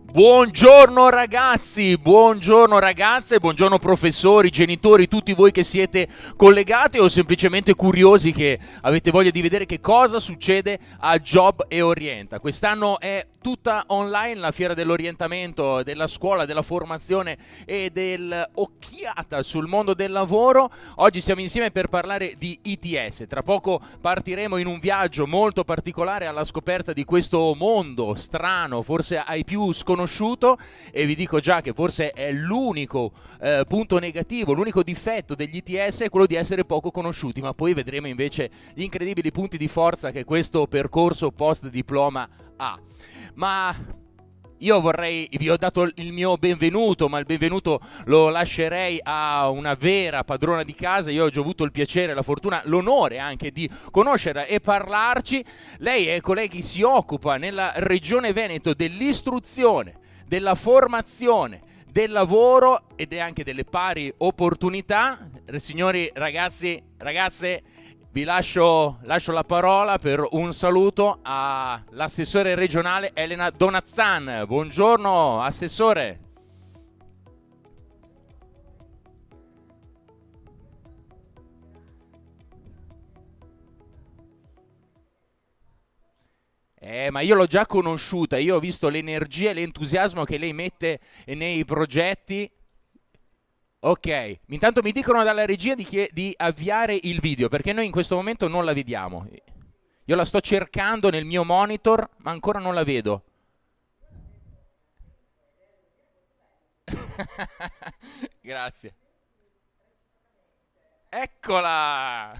Buongiorno ragazzi, buongiorno ragazze, buongiorno professori, genitori, tutti voi che siete collegati o semplicemente curiosi che avete voglia di vedere che cosa succede a Job e Orienta. Quest'anno è tutta online la fiera dell'orientamento, della scuola, della formazione e dell'occhiata sul mondo del lavoro. Oggi siamo insieme per parlare di ITS. Tra poco partiremo in un viaggio molto particolare alla scoperta di questo mondo strano, forse ai più sconosciuto, e vi dico già che forse è l'unico punto negativo, l'unico difetto degli ITS è quello di essere poco conosciuti, ma poi vedremo invece gli incredibili punti di forza che questo percorso post diploma ha. Ma io vi ho dato il mio benvenuto, ma il benvenuto lo lascerei a una vera padrona di casa. Io ho già avuto il piacere, la fortuna, l'onore anche di conoscerla e parlarci. Lei, colleghi, si occupa nella regione Veneto dell'istruzione, della formazione, del lavoro ed è anche delle pari opportunità. Signori, ragazzi, ragazze, vi lascio la parola per un saluto all'assessore regionale Elena Donazzan. Buongiorno, assessore. Ma io l'ho già conosciuta, io ho visto l'energia e l'entusiasmo che lei mette nei progetti. Ok, intanto mi dicono dalla regia di avviare il video, perché noi in questo momento non la vediamo. Io la sto cercando nel mio monitor, ma ancora non la vedo. Grazie. Eccola!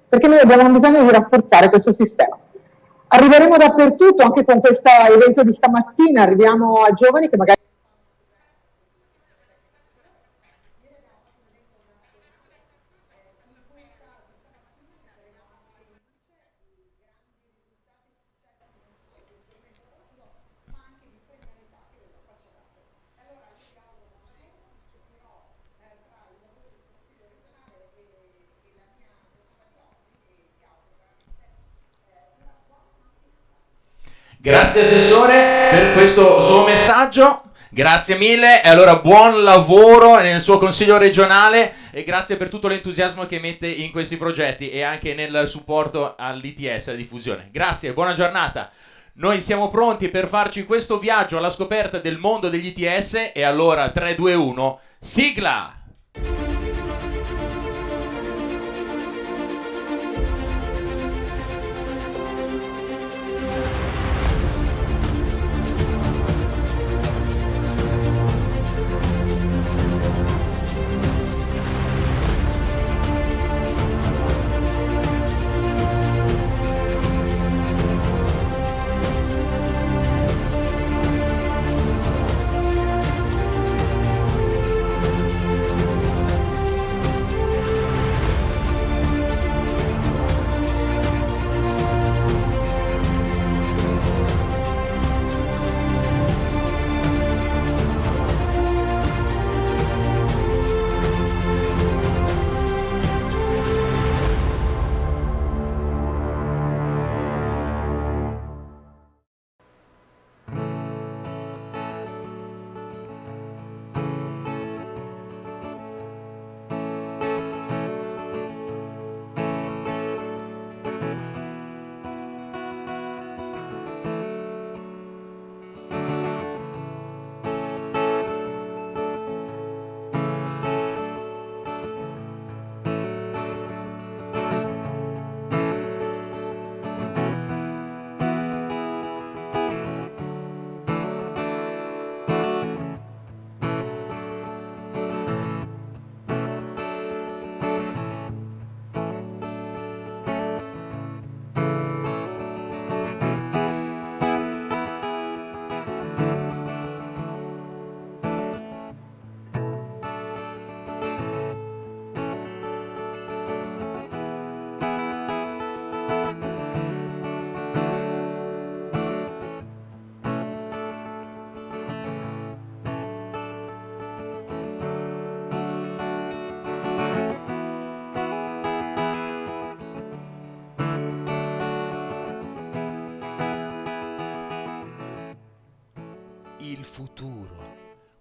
Perché noi abbiamo bisogno di rafforzare questo sistema. Arriveremo dappertutto, anche con questo evento di stamattina, arriviamo a giovani che magari Grazie assessore per questo suo messaggio. Grazie mille e allora buon lavoro nel suo consiglio regionale e grazie per tutto l'entusiasmo che mette in questi progetti e anche nel supporto all'ITS, alla diffusione. Grazie, buona giornata. Noi siamo pronti per farci questo viaggio alla scoperta del mondo degli ITS e allora 3, 2, 1, sigla! il futuro.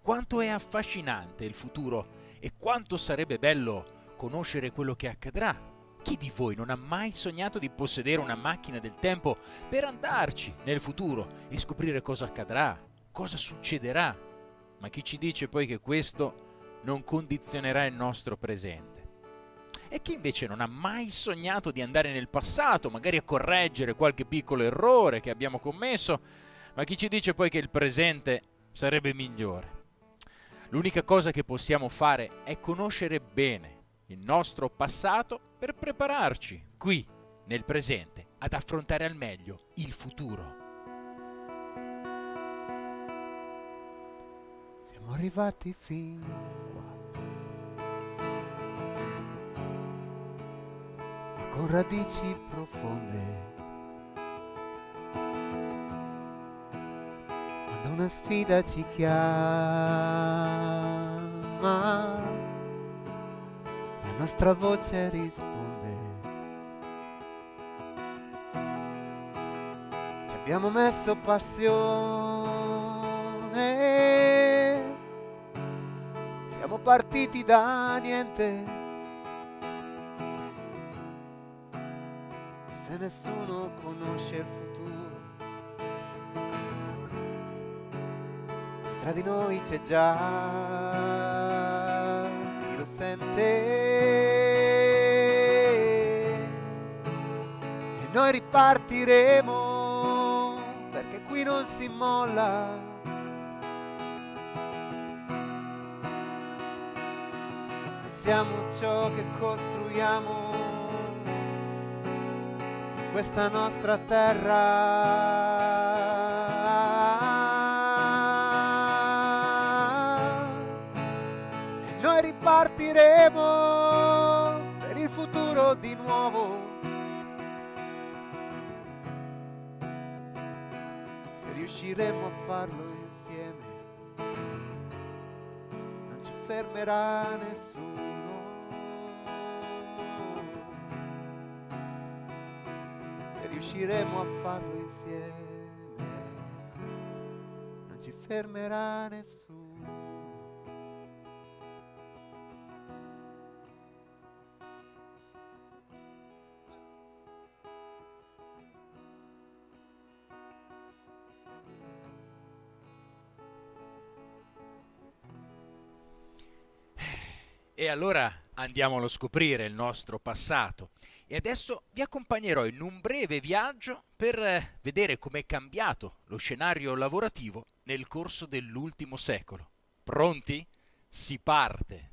Quanto è affascinante il futuro e quanto sarebbe bello conoscere quello che accadrà. Chi di voi non ha mai sognato di possedere una macchina del tempo per andarci nel futuro e scoprire cosa accadrà, cosa succederà? Ma chi ci dice poi che questo non condizionerà il nostro presente? E chi invece non ha mai sognato di andare nel passato, magari a correggere qualche piccolo errore che abbiamo commesso, ma chi ci dice poi che il presente sarebbe migliore? L'unica cosa che possiamo fare è conoscere bene il nostro passato per prepararci qui, nel presente, ad affrontare al meglio il futuro. Siamo arrivati fin qua, con radici profonde. Quando una sfida ci chiama, la nostra voce risponde. Ci abbiamo messo passione, siamo partiti da niente. Se nessuno conosce il futuro, tra di noi c'è già chi lo sente, e noi ripartiremo, perché qui non si molla. Siamo ciò che costruiamo, questa nostra terra, e noi ripartiremo per il futuro di nuovo. Se riusciremo a farlo insieme, non ci fermerà nessuno. Riusciremo a farlo insieme, non ci fermerà nessuno. E allora andiamolo a scoprire il nostro passato. E adesso vi accompagnerò in un breve viaggio per vedere com'è cambiato lo scenario lavorativo nel corso dell'ultimo secolo. Pronti? Si parte!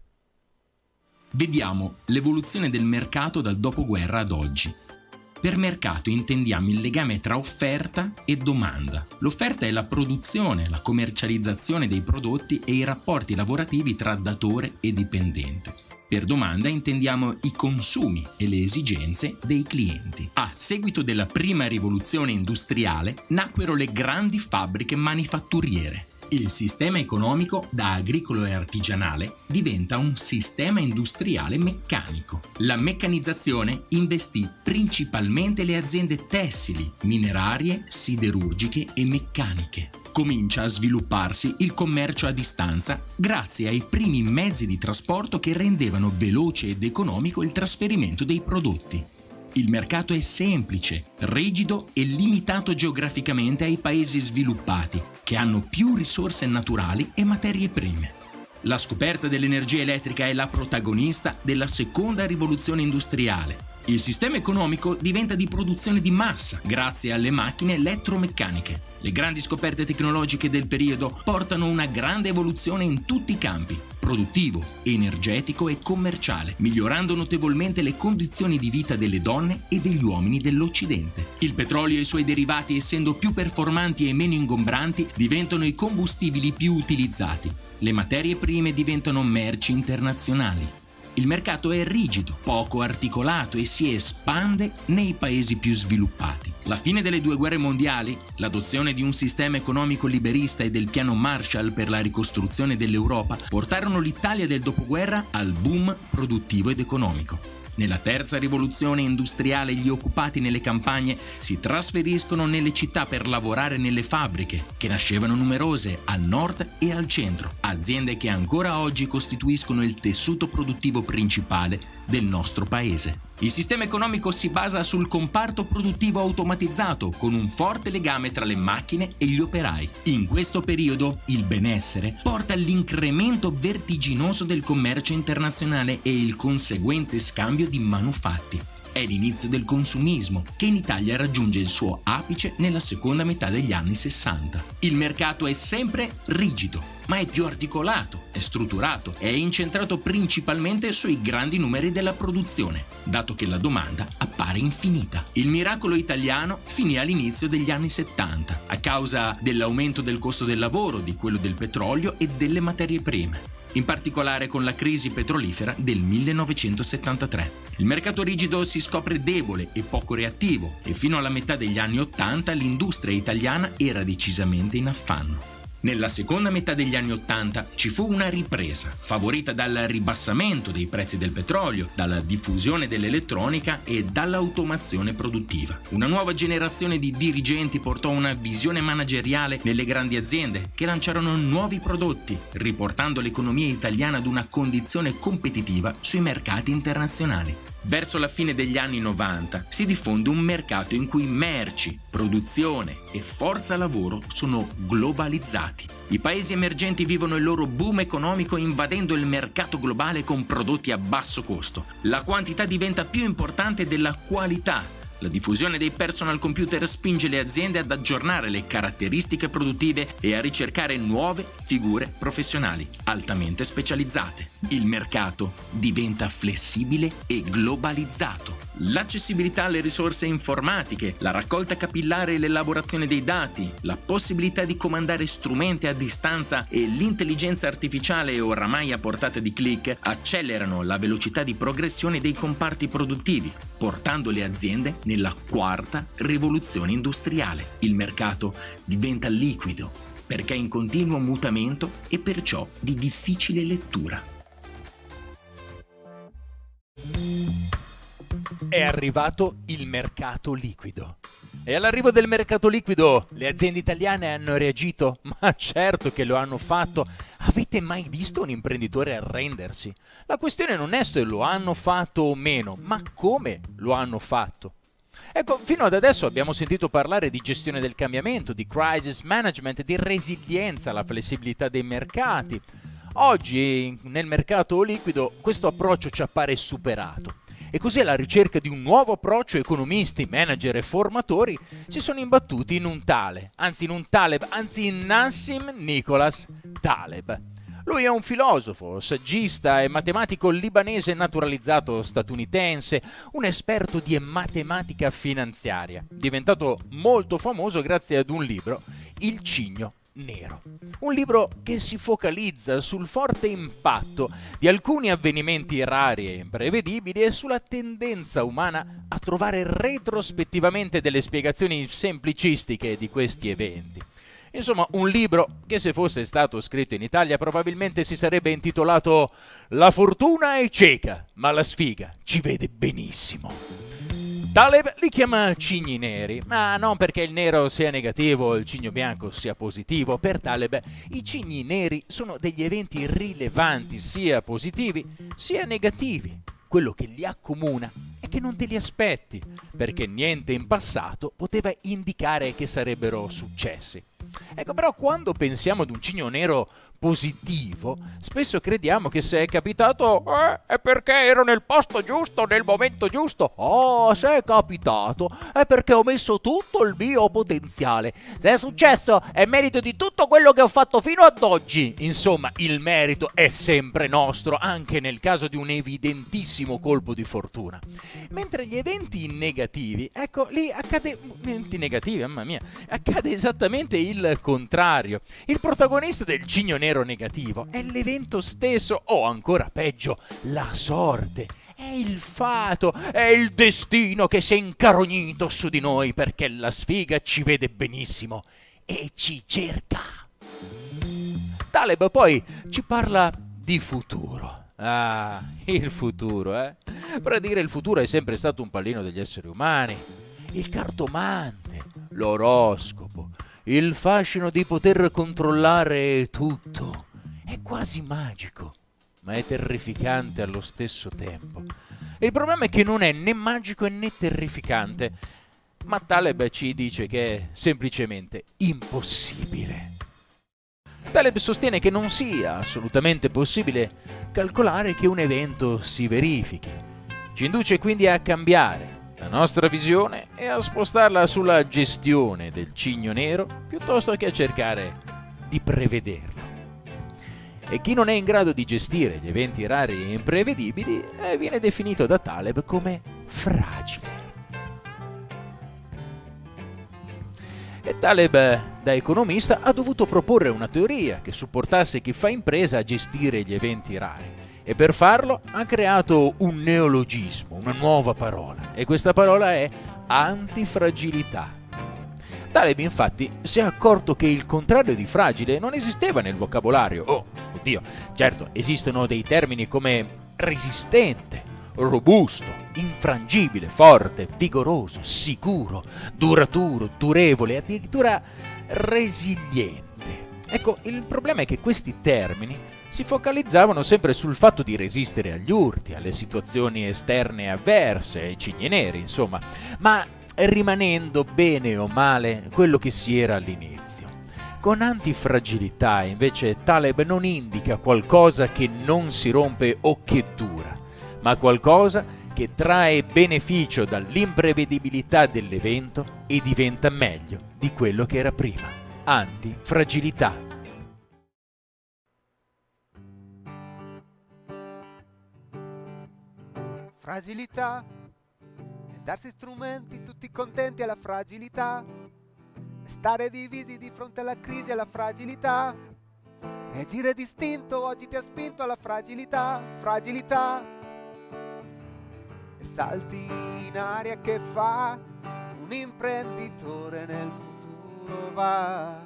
Vediamo l'evoluzione del mercato dal dopoguerra ad oggi. Per mercato intendiamo il legame tra offerta e domanda. L'offerta è la produzione, la commercializzazione dei prodotti e i rapporti lavorativi tra datore e dipendente. Per domanda intendiamo i consumi e le esigenze dei clienti. A seguito della prima rivoluzione industriale nacquero le grandi fabbriche manifatturiere. Il sistema economico, da agricolo e artigianale, diventa un sistema industriale meccanico. La meccanizzazione investì principalmente le aziende tessili, minerarie, siderurgiche e meccaniche. Comincia a svilupparsi il commercio a distanza grazie ai primi mezzi di trasporto che rendevano veloce ed economico il trasferimento dei prodotti. Il mercato è semplice, rigido e limitato geograficamente ai paesi sviluppati, che hanno più risorse naturali e materie prime. La scoperta dell'energia elettrica è la protagonista della seconda rivoluzione industriale. Il sistema economico diventa di produzione di massa grazie alle macchine elettromeccaniche. Le grandi scoperte tecnologiche del periodo portano una grande evoluzione in tutti i campi: produttivo, energetico e commerciale, migliorando notevolmente le condizioni di vita delle donne e degli uomini dell'Occidente. Il petrolio e i suoi derivati, essendo più performanti e meno ingombranti, diventano i combustibili più utilizzati. Le materie prime diventano merci internazionali. Il mercato è rigido, poco articolato e si espande nei paesi più sviluppati. La fine delle due guerre mondiali, l'adozione di un sistema economico liberista e del piano Marshall per la ricostruzione dell'Europa portarono l'Italia del dopoguerra al boom produttivo ed economico. Nella terza rivoluzione industriale gli occupati nelle campagne si trasferiscono nelle città per lavorare nelle fabbriche, che nascevano numerose al nord e al centro, aziende che ancora oggi costituiscono il tessuto produttivo principale del nostro paese. Il sistema economico si basa sul comparto produttivo automatizzato, con un forte legame tra le macchine e gli operai. In questo periodo il benessere porta all'incremento vertiginoso del commercio internazionale e il conseguente scambio di manufatti. È l'inizio del consumismo, che in Italia raggiunge il suo apice nella seconda metà degli anni 60. Il mercato è sempre rigido, ma è più articolato, è strutturato e è incentrato principalmente sui grandi numeri della produzione, dato che la domanda appare infinita. Il miracolo italiano finì all'inizio degli anni 70, a causa dell'aumento del costo del lavoro, di quello del petrolio e delle materie prime, in particolare con la crisi petrolifera del 1973. Il mercato rigido si scopre debole e poco reattivo e fino alla metà degli anni 80 l'industria italiana era decisamente in affanno. Nella seconda metà degli anni 80 ci fu una ripresa, favorita dal ribassamento dei prezzi del petrolio, dalla diffusione dell'elettronica e dall'automazione produttiva. Una nuova generazione di dirigenti portò una visione manageriale nelle grandi aziende che lanciarono nuovi prodotti, riportando l'economia italiana ad una condizione competitiva sui mercati internazionali. Verso la fine degli anni 90 si diffonde un mercato in cui merci, produzione e forza lavoro sono globalizzati. I paesi emergenti vivono il loro boom economico invadendo il mercato globale con prodotti a basso costo. La quantità diventa più importante della qualità. La diffusione dei personal computer spinge le aziende ad aggiornare le caratteristiche produttive e a ricercare nuove figure professionali altamente specializzate. Il mercato diventa flessibile e globalizzato. L'accessibilità alle risorse informatiche, la raccolta capillare e l'elaborazione dei dati, la possibilità di comandare strumenti a distanza e l'intelligenza artificiale oramai a portata di click accelerano la velocità di progressione dei comparti produttivi, portando le aziende nella quarta rivoluzione industriale. Il mercato diventa liquido perché è in continuo mutamento e perciò di difficile lettura. È arrivato il mercato liquido. E all'arrivo del mercato liquido le aziende italiane hanno reagito? Ma certo che lo hanno fatto. Avete mai visto un imprenditore arrendersi? La questione non è se lo hanno fatto o meno, ma come lo hanno fatto. Ecco, fino ad adesso abbiamo sentito parlare di gestione del cambiamento, di crisis management, di resilienza, la flessibilità dei mercati. Oggi nel mercato liquido questo approccio ci appare superato. E così alla ricerca di un nuovo approccio economisti, manager e formatori si sono imbattuti in Nassim Nicholas Taleb. Lui è un filosofo, saggista e matematico libanese naturalizzato statunitense, un esperto di matematica finanziaria, diventato molto famoso grazie ad un libro, Il Cigno Nero. Un libro che si focalizza sul forte impatto di alcuni avvenimenti rari e imprevedibili e sulla tendenza umana a trovare retrospettivamente delle spiegazioni semplicistiche di questi eventi. Insomma, un libro che se fosse stato scritto in Italia probabilmente si sarebbe intitolato La fortuna è cieca, ma la sfiga ci vede benissimo. Taleb li chiama cigni neri, ma non perché il nero sia negativo o il cigno bianco sia positivo. Per Taleb i cigni neri sono degli eventi rilevanti, sia positivi sia negativi. Quello che li accomuna è che non te li aspetti, perché niente in passato poteva indicare che sarebbero successi. Ecco, però quando pensiamo ad un cigno nero positivo, spesso crediamo che se è capitato è perché ero nel posto giusto, nel momento giusto. Oh, se è capitato è perché ho messo tutto il mio potenziale. Se è successo è merito di tutto quello che ho fatto fino ad oggi. Insomma, il merito è sempre nostro, anche nel caso di un evidentissimo colpo di fortuna. Mentre gli eventi negativi, ecco, lì accade esattamente il contrario. Il protagonista del cigno nero negativo è l'evento stesso, o ancora peggio, la sorte. È il fato, è il destino che si è incarognito su di noi perché la sfiga ci vede benissimo e ci cerca. Taleb poi ci parla di futuro. Ah, il futuro, eh? Per dire il futuro è sempre stato un pallino degli esseri umani. Il cartomante, l'oroscopo, il fascino di poter controllare tutto. È quasi magico, ma è terrificante allo stesso tempo. Il problema è che non è né magico né terrificante, ma Taleb ci dice che è semplicemente impossibile. Taleb sostiene che non sia assolutamente possibile calcolare che un evento si verifichi. Ci induce quindi a cambiare la nostra visione e a spostarla sulla gestione del cigno nero piuttosto che a cercare di prevederlo. E chi non è in grado di gestire gli eventi rari e imprevedibili viene definito da Taleb come fragile. E Taleb, da economista, ha dovuto proporre una teoria che supportasse chi fa impresa a gestire gli eventi rari. E per farlo ha creato un neologismo, una nuova parola. E questa parola è antifragilità. Taleb infatti si è accorto che il contrario di fragile non esisteva nel vocabolario. Oh, oddio, certo, esistono dei termini come resistente, robusto, infrangibile, forte, vigoroso, sicuro, duraturo, durevole, addirittura resiliente. Ecco, il problema è che questi termini si focalizzavano sempre sul fatto di resistere agli urti, alle situazioni esterne avverse, ai cigni neri, insomma, ma rimanendo bene o male quello che si era all'inizio. Con antifragilità, invece, Taleb non indica qualcosa che non si rompe o che dura, ma qualcosa che trae beneficio dall'imprevedibilità dell'evento e diventa meglio di quello che era prima. Antifragilità. Fragilità è darsi strumenti tutti contenti alla fragilità, è stare divisi di fronte alla crisi e alla fragilità, e agire distinto oggi ti ha spinto alla fragilità, fragilità, e salti in aria che fa un imprenditore nel futuro va,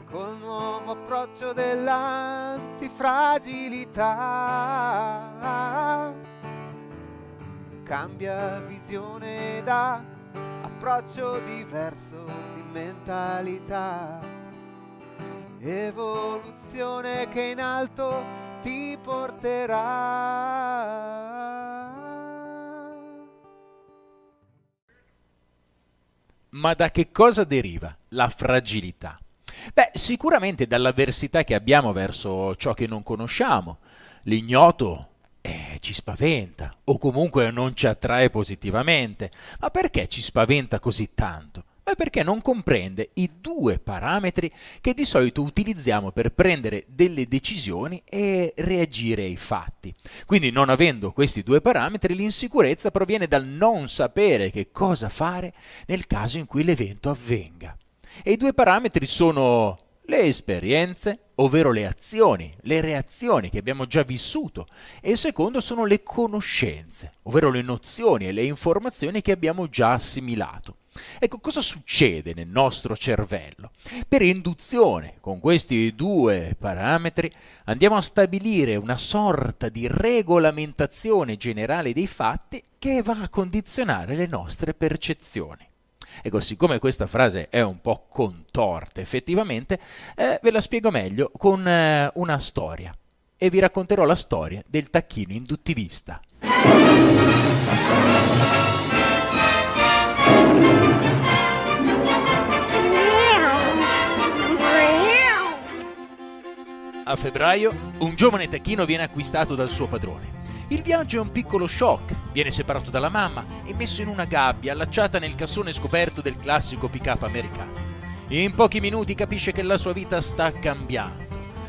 col nuovo approccio dell'antifragilità. Cambia visione da approccio diverso di mentalità, evoluzione che in alto ti porterà. Ma da che cosa deriva la fragilità? Beh, sicuramente dall'avversità che abbiamo verso ciò che non conosciamo. L'ignoto ci spaventa, o comunque non ci attrae positivamente. Ma perché ci spaventa così tanto? Beh, perché non comprende i due parametri che di solito utilizziamo per prendere delle decisioni e reagire ai fatti. Quindi, non avendo questi due parametri, l'insicurezza proviene dal non sapere che cosa fare nel caso in cui l'evento avvenga. E i due parametri sono le esperienze, ovvero le azioni, le reazioni che abbiamo già vissuto, e il secondo sono le conoscenze, ovvero le nozioni e le informazioni che abbiamo già assimilato. Ecco, cosa succede nel nostro cervello? Per induzione, con questi due parametri, andiamo a stabilire una sorta di regolamentazione generale dei fatti che va a condizionare le nostre percezioni. Ecco, siccome questa frase è un po' contorta effettivamente, ve la spiego meglio con una storia. E vi racconterò la storia del tacchino induttivista. A febbraio, un giovane tacchino viene acquistato dal suo padrone. Il viaggio è un piccolo shock, viene separato dalla mamma e messo in una gabbia allacciata nel cassone scoperto del classico pick-up americano. In pochi minuti capisce che la sua vita sta cambiando.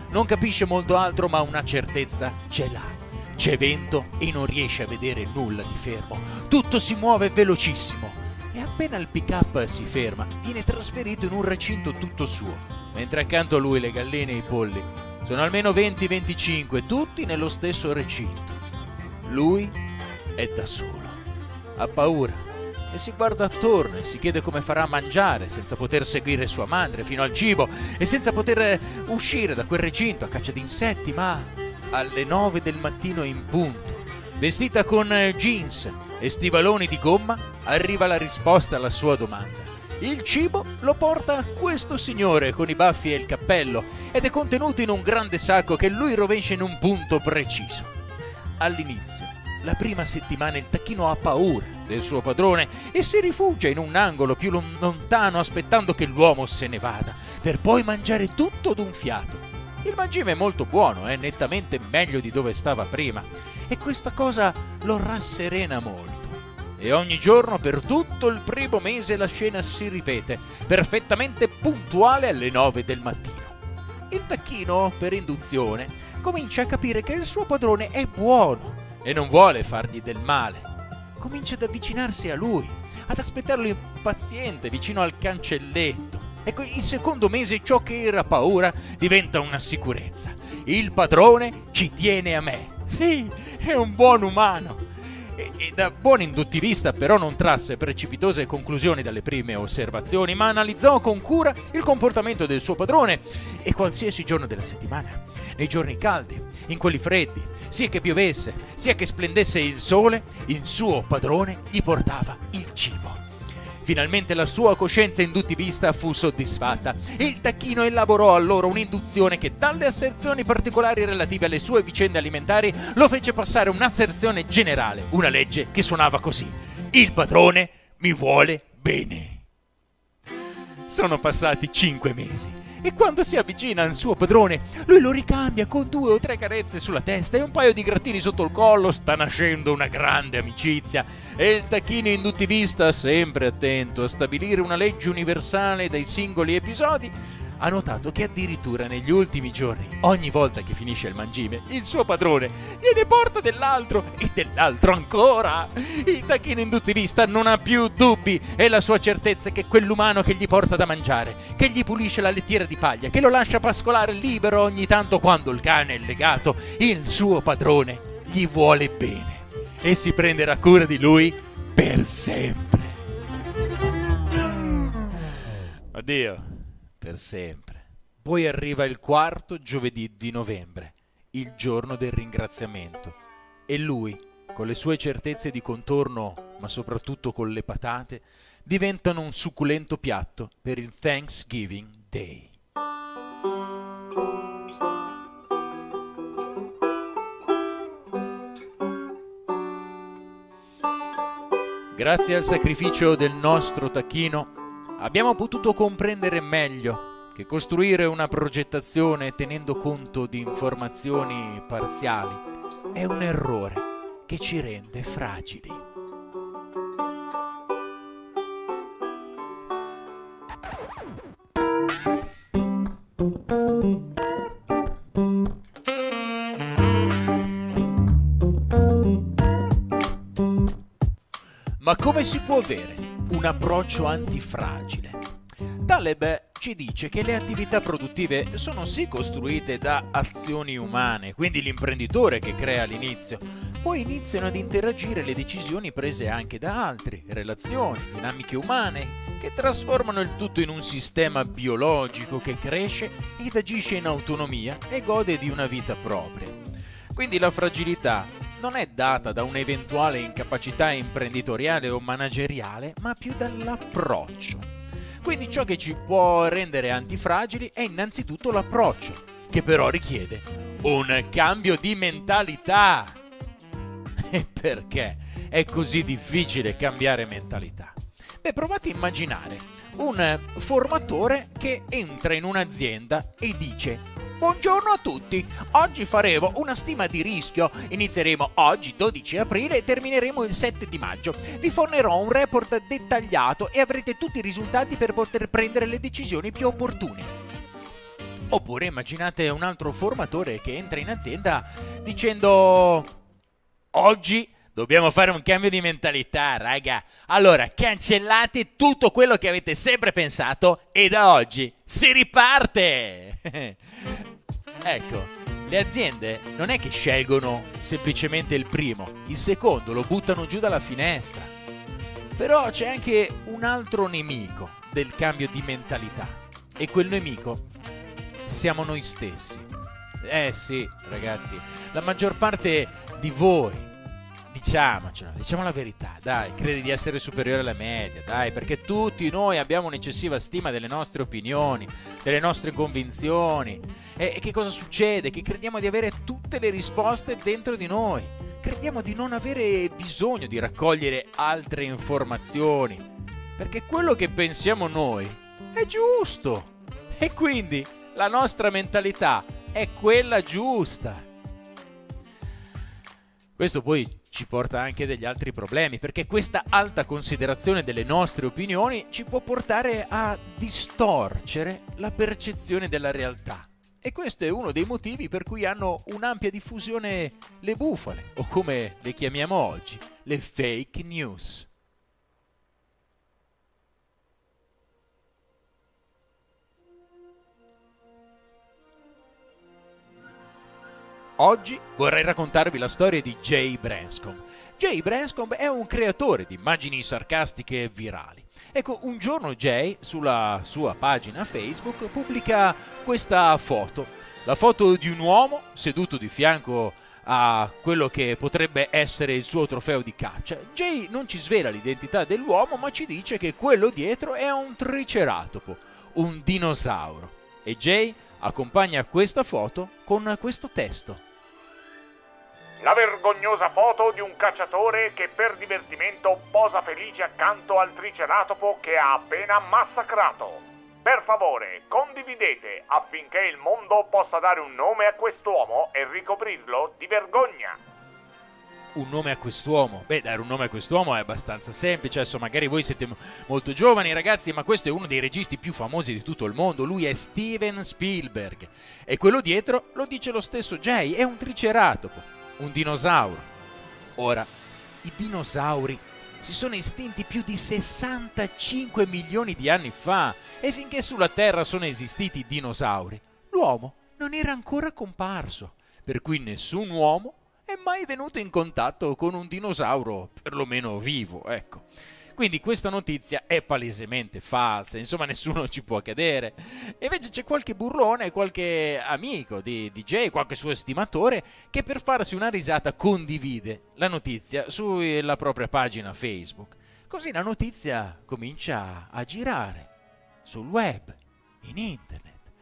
Non capisce molto altro, ma una certezza ce l'ha. C'è vento e non riesce a vedere nulla di fermo. Tutto si muove velocissimo. E appena il pick-up si ferma, viene trasferito in un recinto tutto suo, mentre accanto a lui le galline e i polli sono almeno 20-25, tutti nello stesso recinto. Lui è da solo, ha paura e si guarda attorno e si chiede come farà a mangiare senza poter seguire sua madre fino al cibo e senza poter uscire da quel recinto a caccia di insetti, ma alle 9 del mattino in punto, vestita con jeans e stivaloni di gomma, arriva la risposta alla sua domanda. Il cibo lo porta questo signore con i baffi e il cappello ed è contenuto in un grande sacco che lui rovescia in un punto preciso. All'inizio, la prima settimana, il tacchino ha paura del suo padrone e si rifugia in un angolo più lontano aspettando che l'uomo se ne vada, per poi mangiare tutto d'un fiato. Il mangime è molto buono, è nettamente meglio di dove stava prima e questa cosa lo rasserena molto. E ogni giorno per tutto il primo mese la scena si ripete, perfettamente puntuale alle 9 del mattino. Il tacchino, per induzione, comincia a capire che il suo padrone è buono e non vuole fargli del male. Comincia ad avvicinarsi a lui, ad aspettarlo impaziente vicino al cancelletto. Ecco, il secondo mese ciò che era paura diventa una sicurezza. Il padrone ci tiene a me. Sì, è un buon umano. E da buon induttivista però non trasse precipitose conclusioni dalle prime osservazioni, ma analizzò con cura il comportamento del suo padrone e qualsiasi giorno della settimana, nei giorni caldi, in quelli freddi, sia che piovesse, sia che splendesse il sole, il suo padrone gli portava il cibo. Finalmente la sua coscienza induttivista fu soddisfatta. Il tacchino elaborò allora un'induzione che dalle asserzioni particolari relative alle sue vicende alimentari lo fece passare un'asserzione generale, una legge che suonava così: il padrone mi vuole bene. Sono passati 5 mesi e quando si avvicina al suo padrone, lui lo ricambia con 2 o 3 carezze sulla testa e un paio di grattini sotto il collo. Sta nascendo una grande amicizia e il tacchino induttivista, sempre attento a stabilire una legge universale dai singoli episodi, ha notato che addirittura negli ultimi giorni, ogni volta che finisce il mangime, il suo padrone gliene porta dell'altro e dell'altro ancora. Il tacchino induttivista non ha più dubbi e la sua certezza è che quell'umano che gli porta da mangiare, che gli pulisce la lettiera di paglia, che lo lascia pascolare libero ogni tanto quando il cane è legato, il suo padrone gli vuole bene e si prenderà cura di lui per sempre. Addio. Per sempre. Poi arriva il 4º giovedì di novembre, il giorno del ringraziamento, e lui, con le sue certezze di contorno, ma soprattutto con le patate, diventano un succulento piatto per il Thanksgiving Day. Grazie al sacrificio del nostro tacchino, abbiamo potuto comprendere meglio che costruire una progettazione tenendo conto di informazioni parziali è un errore che ci rende fragili. Ma come si può avere un approccio antifragile? Taleb ci dice che le attività produttive sono sì costruite da azioni umane, quindi l'imprenditore che crea l'inizio, poi iniziano ad interagire le decisioni prese anche da altri, relazioni, dinamiche umane, che trasformano il tutto in un sistema biologico che cresce ed agisce in autonomia e gode di una vita propria. Quindi la fragilità non è data da un'eventuale incapacità imprenditoriale o manageriale, ma più dall'approccio. Quindi ciò che ci può rendere antifragili è innanzitutto l'approccio, che però richiede un cambio di mentalità. E perché è così difficile cambiare mentalità? Beh, provate a immaginare un formatore che entra in un'azienda e dice: buongiorno a tutti, oggi faremo una stima di rischio, inizieremo oggi 12 aprile e termineremo il 7 di maggio. Vi fornirò un report dettagliato e avrete tutti i risultati per poter prendere le decisioni più opportune. Oppure immaginate un altro formatore che entra in azienda dicendo: oggi dobbiamo fare un cambio di mentalità, raga. Allora, cancellate tutto quello che avete sempre pensato e da oggi si riparte. Ecco, le aziende non è che scelgono semplicemente il primo, il secondo lo buttano giù dalla finestra. Però c'è anche un altro nemico del cambio di mentalità e quel nemico siamo noi stessi. Sì, ragazzi, la maggior parte di voi, diciamocelo, diciamo la verità, dai, crede di essere superiore alla media, dai, perché tutti noi abbiamo un'eccessiva stima delle nostre opinioni, delle nostre convinzioni. E che cosa succede? Che crediamo di avere tutte le risposte dentro di noi. Crediamo di non avere bisogno di raccogliere altre informazioni, perché quello che pensiamo noi è giusto. E quindi la nostra mentalità è quella giusta. Questo poi ci porta anche degli altri problemi, perché questa alta considerazione delle nostre opinioni ci può portare a distorcere la percezione della realtà. E questo è uno dei motivi per cui hanno un'ampia diffusione le bufale, o come le chiamiamo oggi, le fake news. Oggi vorrei raccontarvi la storia di Jay Branscombe. Jay Branscombe è un creatore di immagini sarcastiche e virali. Ecco, un giorno Jay, sulla sua pagina Facebook, pubblica questa foto. La foto di un uomo seduto di fianco a quello che potrebbe essere il suo trofeo di caccia. Jay non ci svela l'identità dell'uomo, ma ci dice che quello dietro è un triceratopo, un dinosauro. E Jay accompagna questa foto con questo testo. La vergognosa foto di un cacciatore che per divertimento posa felice accanto al triceratopo che ha appena massacrato. Per favore, condividete affinché il mondo possa dare un nome a quest'uomo e ricoprirlo di vergogna. Un nome a quest'uomo? Beh, dare un nome a quest'uomo è abbastanza semplice. Adesso magari voi siete molto giovani, ragazzi, ma questo è uno dei registi più famosi di tutto il mondo. Lui è Steven Spielberg. E quello dietro lo dice lo stesso Jay, è un triceratopo, un dinosauro. Ora, i dinosauri si sono estinti più di 65 milioni di anni fa, e finché sulla Terra sono esistiti i dinosauri, l'uomo non era ancora comparso, per cui nessun uomo è mai venuto in contatto con un dinosauro, perlomeno vivo, ecco. Quindi questa notizia è palesemente falsa, insomma nessuno ci può cadere. E invece c'è qualche burlone, qualche amico di DJ, qualche suo estimatore, che per farsi una risata condivide la notizia sulla propria pagina Facebook. Così la notizia comincia a girare sul web, in internet,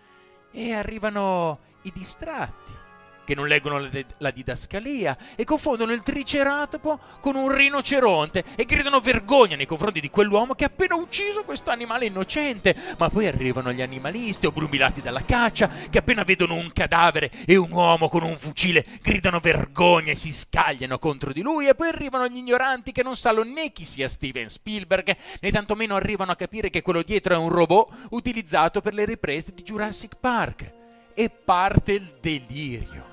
e arrivano i distratti che non leggono la didascalia e confondono il triceratopo con un rinoceronte e gridano vergogna nei confronti di quell'uomo che ha appena ucciso questo animale innocente. Ma poi arrivano gli animalisti obnubilati dalla caccia, che appena vedono un cadavere e un uomo con un fucile gridano vergogna e si scagliano contro di lui. E poi arrivano gli ignoranti che non sanno né chi sia Steven Spielberg, né tantomeno arrivano a capire che quello dietro è un robot utilizzato per le riprese di Jurassic Park. E parte il delirio,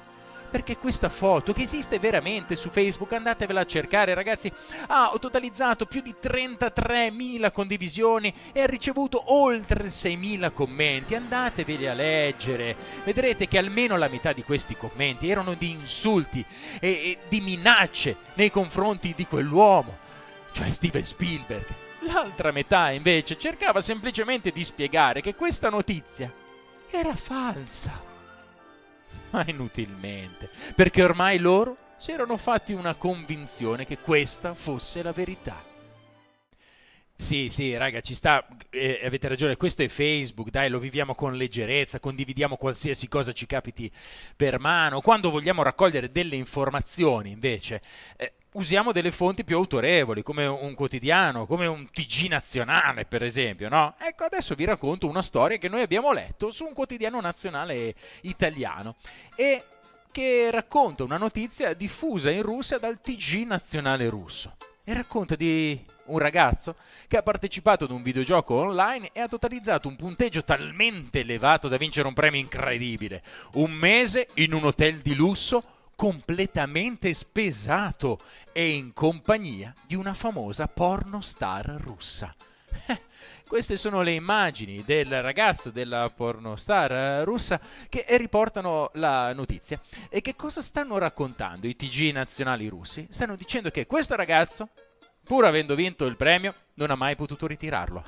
perché questa foto, che esiste veramente su Facebook, andatevela a cercare ragazzi, ha totalizzato più di 33.000 condivisioni e ha ricevuto oltre 6.000 commenti. Andateveli a leggere, vedrete che almeno la metà di questi commenti erano di insulti e di minacce nei confronti di quell'uomo, cioè Steven Spielberg. L'altra metà invece cercava semplicemente di spiegare che questa notizia era falsa. Ma inutilmente, perché ormai loro si erano fatti una convinzione che questa fosse la verità. Sì, raga, ci sta, avete ragione, questo è Facebook, dai, lo viviamo con leggerezza, condividiamo qualsiasi cosa ci capiti per mano. Quando vogliamo raccogliere delle informazioni, invece, usiamo delle fonti più autorevoli, come un quotidiano, come un TG nazionale, per esempio, no? Ecco, adesso vi racconto una storia che noi abbiamo letto su un quotidiano nazionale italiano e che racconta una notizia diffusa in Russia dal TG nazionale russo. E racconta di un ragazzo che ha partecipato ad un videogioco online e ha totalizzato un punteggio talmente elevato da vincere un premio incredibile: un mese in un hotel di lusso completamente spesato e in compagnia di una famosa pornostar russa. Queste sono le immagini del ragazzo della pornostar russa che riportano la notizia. E che cosa stanno raccontando i TG nazionali russi? Stanno dicendo che questo ragazzo, pur avendo vinto il premio, non ha mai potuto ritirarlo,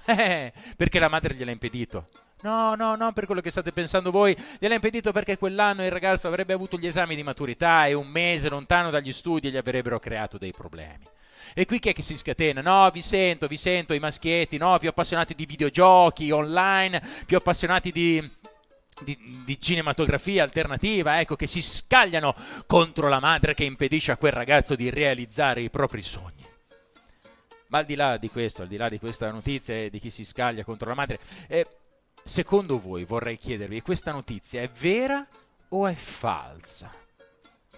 perché la madre gliel'ha impedito. No, non per quello che state pensando voi. Gliel'ha impedito perché quell'anno il ragazzo avrebbe avuto gli esami di maturità e un mese lontano dagli studi gli avrebbero creato dei problemi. E qui chi è che si scatena? No, vi sento, i maschietti, no, più appassionati di videogiochi online, più appassionati di cinematografia alternativa, ecco, che si scagliano contro la madre che impedisce a quel ragazzo di realizzare i propri sogni. Ma al di là di questo, al di là di questa notizia e di chi si scaglia contro la madre, secondo voi, vorrei chiedervi, questa notizia è vera o è falsa?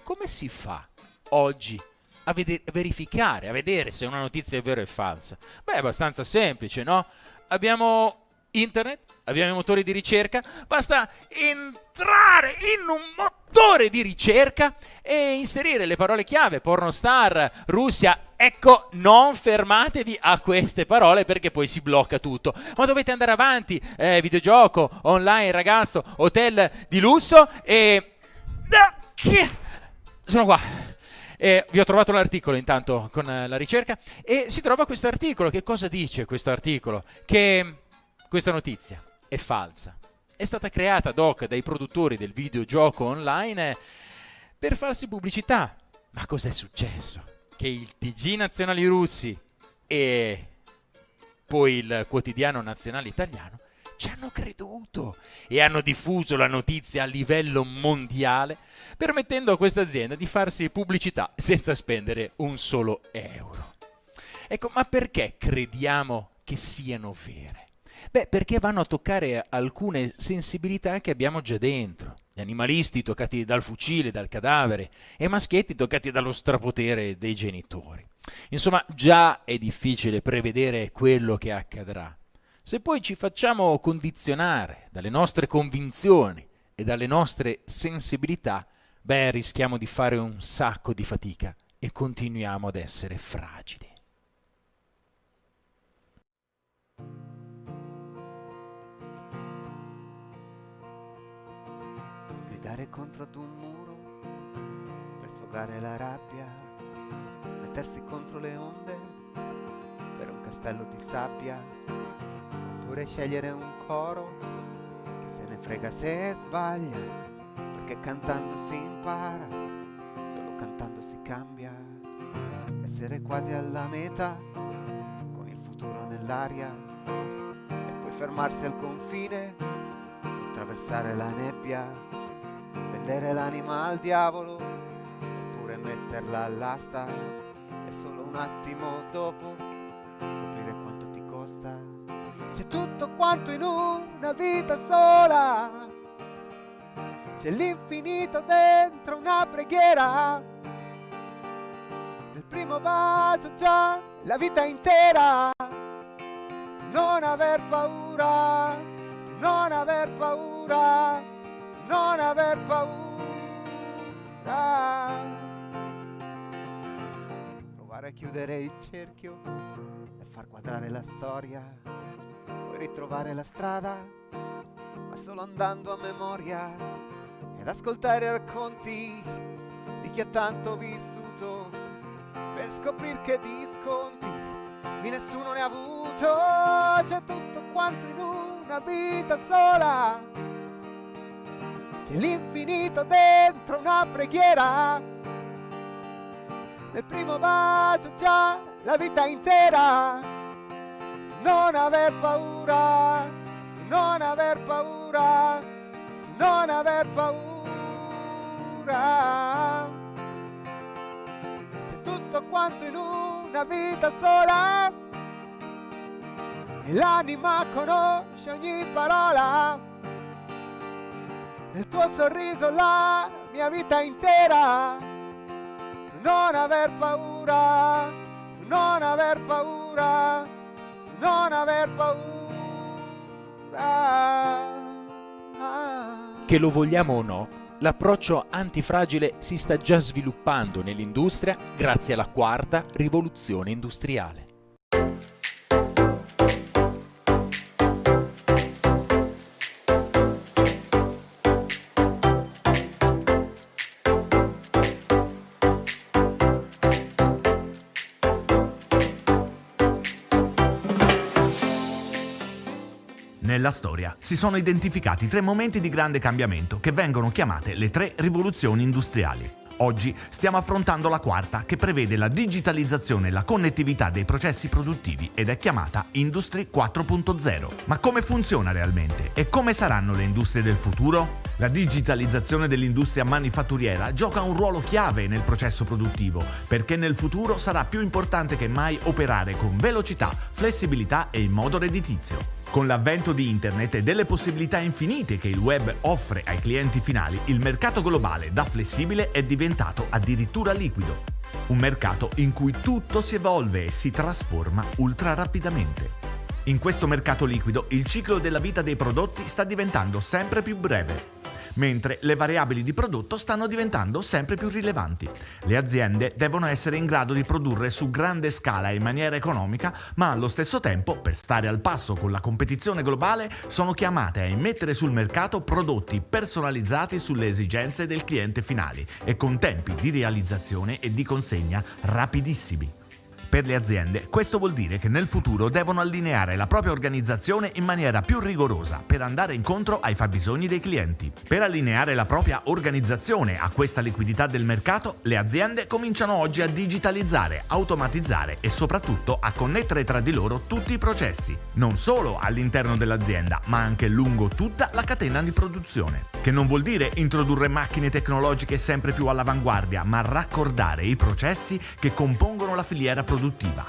Come si fa oggi a verificare, a vedere se una notizia è vera o falsa? Beh, è abbastanza semplice, no? Abbiamo internet, abbiamo i motori di ricerca, basta entrare in un motore di ricerca e inserire le parole chiave pornostar, Russia. Ecco, non fermatevi a queste parole perché poi si blocca tutto, ma dovete andare avanti, videogioco, online, ragazzo, hotel di lusso e... sono qua. Vi ho trovato l'articolo intanto con la ricerca e si trova questo articolo. Che cosa dice questo articolo? Che questa notizia è falsa. È stata creata ad hoc dai produttori del videogioco online per farsi pubblicità. Ma cos'è successo? Che il TG Nazionali Russi e poi il quotidiano nazionale italiano ci hanno creduto e hanno diffuso la notizia a livello mondiale, permettendo a questa azienda di farsi pubblicità senza spendere un solo euro. Ecco, ma perché crediamo che siano vere? Beh, perché vanno a toccare alcune sensibilità che abbiamo già dentro. Gli animalisti toccati dal fucile, dal cadavere, e maschietti toccati dallo strapotere dei genitori. Insomma, già è difficile prevedere quello che accadrà. Se poi ci facciamo condizionare dalle nostre convinzioni e dalle nostre sensibilità, beh, rischiamo di fare un sacco di fatica e continuiamo ad essere fragili. Gridare contro ad un muro per sfogare la rabbia, mettersi contro le onde per un castello di sabbia, oppure scegliere un coro che se ne frega se sbaglia, perché cantando si impara, solo cantando si cambia. Essere quasi alla meta con il futuro nell'aria e poi fermarsi al confine, attraversare la nebbia, vendere l'anima al diavolo oppure metterla all'asta e solo un attimo dopo scoprire quanto ti costa. C'è tutto quanto in una vita sola, c'è l'infinito dentro una preghiera, nel primo bacio già la vita intera. Non aver paura, non aver paura, non aver paura. Provare a chiudere il cerchio e far quadrare la storia, poi ritrovare la strada, ma solo andando a memoria, ed ascoltare racconti di chi ha tanto vissuto, per scoprire che di sconti nessuno ne ha avuto. C'è tutto quanto in una vita sola, c'è l'infinito dentro una preghiera, nel primo bacio già la vita intera. Non aver paura, non aver paura, non aver paura. C'è tutto quanto in una vita sola e l'anima conosce ogni parola. Nel tuo sorriso la mia vita intera. Non aver paura, non aver paura, non aver paura. Che lo vogliamo o no, l'approccio antifragile si sta già sviluppando nell'industria grazie alla quarta rivoluzione industriale. Nella storia si sono identificati 3 momenti di grande cambiamento che vengono chiamate le 3 rivoluzioni industriali. Oggi stiamo affrontando la quarta, che prevede la digitalizzazione e la connettività dei processi produttivi ed è chiamata Industry 4.0. Ma come funziona realmente? E come saranno le industrie del futuro? La digitalizzazione dell'industria manifatturiera gioca un ruolo chiave nel processo produttivo, perché nel futuro sarà più importante che mai operare con velocità, flessibilità e in modo redditizio. Con l'avvento di internet e delle possibilità infinite che il web offre ai clienti finali, il mercato globale da flessibile è diventato addirittura liquido. Un mercato in cui tutto si evolve e si trasforma ultra rapidamente. In questo mercato liquido il ciclo della vita dei prodotti sta diventando sempre più breve, mentre le variabili di prodotto stanno diventando sempre più rilevanti. Le aziende devono essere in grado di produrre su grande scala e in maniera economica, ma allo stesso tempo, per stare al passo con la competizione globale, sono chiamate a immettere sul mercato prodotti personalizzati sulle esigenze del cliente finale e con tempi di realizzazione e di consegna rapidissimi. Per le aziende questo vuol dire che nel futuro devono allineare la propria organizzazione in maniera più rigorosa per andare incontro ai fabbisogni dei clienti. Per allineare la propria organizzazione a questa liquidità del mercato, le aziende cominciano oggi a digitalizzare, automatizzare e soprattutto a connettere tra di loro tutti i processi, non solo all'interno dell'azienda, ma anche lungo tutta la catena di produzione. Che non vuol dire introdurre macchine tecnologiche sempre più all'avanguardia, ma raccordare i processi che compongono la filiera produttiva,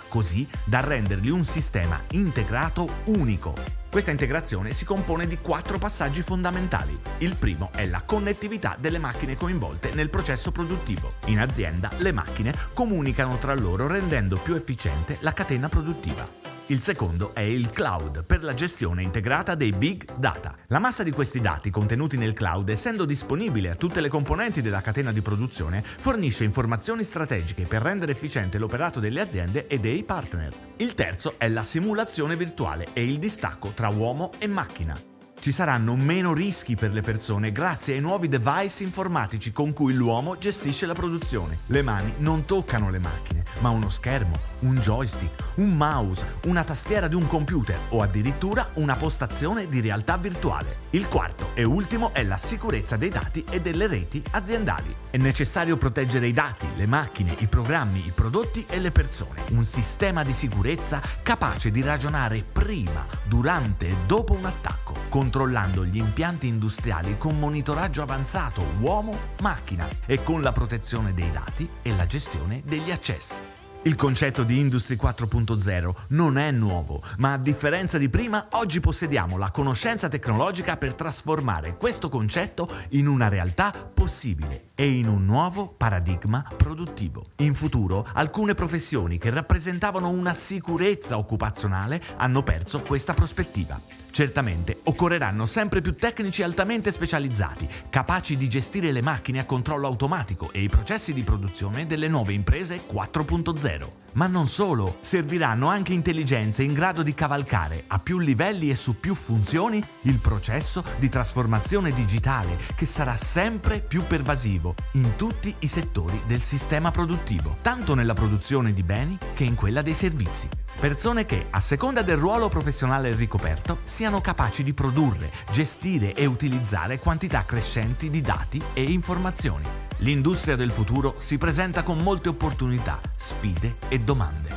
così da renderli un sistema integrato unico. Questa integrazione si compone di 4 passaggi fondamentali. Il primo è la connettività delle macchine coinvolte nel processo produttivo. In azienda le macchine comunicano tra loro rendendo più efficiente la catena produttiva. Il secondo è il cloud, per la gestione integrata dei big data. La massa di questi dati contenuti nel cloud, essendo disponibile a tutte le componenti della catena di produzione, fornisce informazioni strategiche per rendere efficiente l'operato delle aziende e dei partner. Il terzo è la simulazione virtuale e il distacco tra uomo e macchina. Ci saranno meno rischi per le persone grazie ai nuovi device informatici con cui l'uomo gestisce la produzione. Le mani non toccano le macchine, ma uno schermo, un joystick, un mouse, una tastiera di un computer o addirittura una postazione di realtà virtuale. Il quarto e ultimo è la sicurezza dei dati e delle reti aziendali. È necessario proteggere i dati, le macchine, i programmi, i prodotti e le persone. Un sistema di sicurezza capace di ragionare prima, durante e dopo un attacco, controllando gli impianti industriali con monitoraggio avanzato uomo-macchina e con la protezione dei dati e la gestione degli accessi. Il concetto di Industry 4.0 non è nuovo, ma a differenza di prima, oggi possediamo la conoscenza tecnologica per trasformare questo concetto in una realtà possibile e in un nuovo paradigma produttivo. In futuro, alcune professioni che rappresentavano una sicurezza occupazionale hanno perso questa prospettiva. Certamente occorreranno sempre più tecnici altamente specializzati, capaci di gestire le macchine a controllo automatico e i processi di produzione delle nuove imprese 4.0. Ma non solo, serviranno anche intelligenze in grado di cavalcare a più livelli e su più funzioni il processo di trasformazione digitale che sarà sempre più pervasivo in tutti i settori del sistema produttivo, tanto nella produzione di beni che in quella dei servizi. Persone che, a seconda del ruolo professionale ricoperto, siano capaci di produrre, gestire e utilizzare quantità crescenti di dati e informazioni. L'industria del futuro si presenta con molte opportunità, sfide e domande.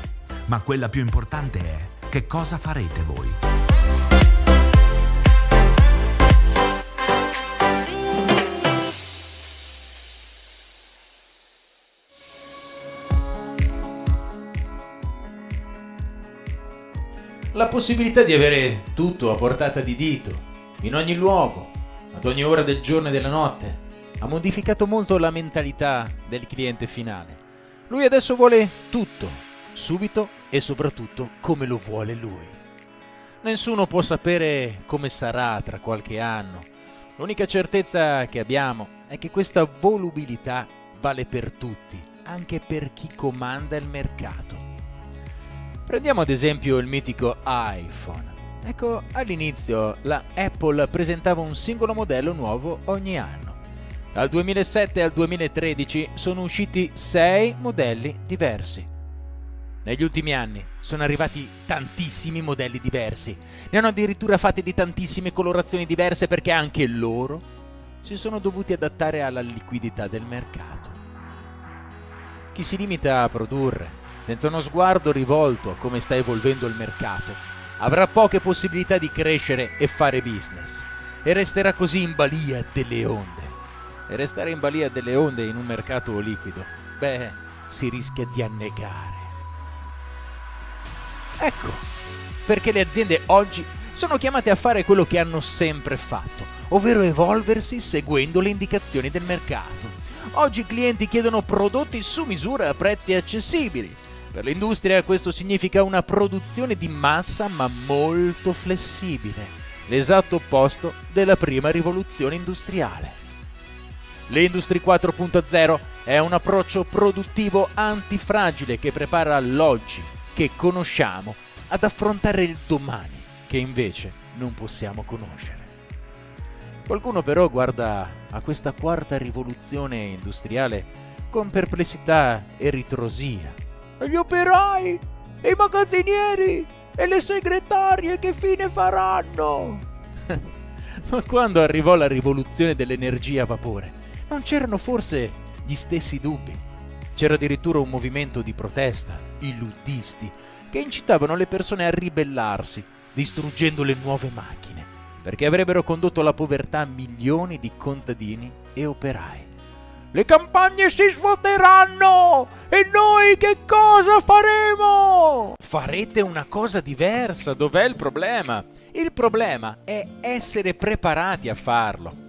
Ma quella più importante è: che cosa farete voi? La possibilità di avere tutto a portata di dito, in ogni luogo, ad ogni ora del giorno e della notte, ha modificato molto la mentalità del cliente finale. Lui adesso vuole tutto, subito e soprattutto come lo vuole lui. Nessuno può sapere come sarà tra qualche anno. L'unica certezza che abbiamo è che questa volubilità vale per tutti, anche per chi comanda il mercato. Prendiamo ad esempio il mitico iPhone. Ecco, all'inizio la Apple presentava un singolo modello nuovo ogni anno. Dal 2007 al 2013 sono usciti 6 modelli diversi. Negli ultimi anni sono arrivati tantissimi modelli diversi, ne hanno addirittura fatti di tantissime colorazioni diverse perché anche loro si sono dovuti adattare alla liquidità del mercato. Chi si limita a produrre senza uno sguardo rivolto a come sta evolvendo il mercato avrà poche possibilità di crescere e fare business e resterà così in balia delle onde. E restare in balia delle onde in un mercato liquido, si rischia di annegare. Ecco perché le aziende oggi sono chiamate a fare quello che hanno sempre fatto, ovvero evolversi seguendo le indicazioni del mercato. Oggi i clienti chiedono prodotti su misura a prezzi accessibili. Per l'industria questo significa una produzione di massa ma molto flessibile, l'esatto opposto della prima rivoluzione industriale. L'Industry 4.0 è un approccio produttivo antifragile che prepara l'oggi che conosciamo ad affrontare il domani che invece non possiamo conoscere. Qualcuno però guarda a questa quarta rivoluzione industriale con perplessità e ritrosia. E gli operai, e i magazzinieri, e le segretarie che fine faranno? Ma quando arrivò la rivoluzione dell'energia a vapore, non c'erano forse gli stessi dubbi? C'era addirittura un movimento di protesta, i luddisti, che incitavano le persone a ribellarsi, distruggendo le nuove macchine, perché avrebbero condotto alla povertà milioni di contadini e operai. Le campagne si svuoteranno! E noi che cosa faremo? Farete una cosa diversa, dov'è il problema? Il problema è essere preparati a farlo.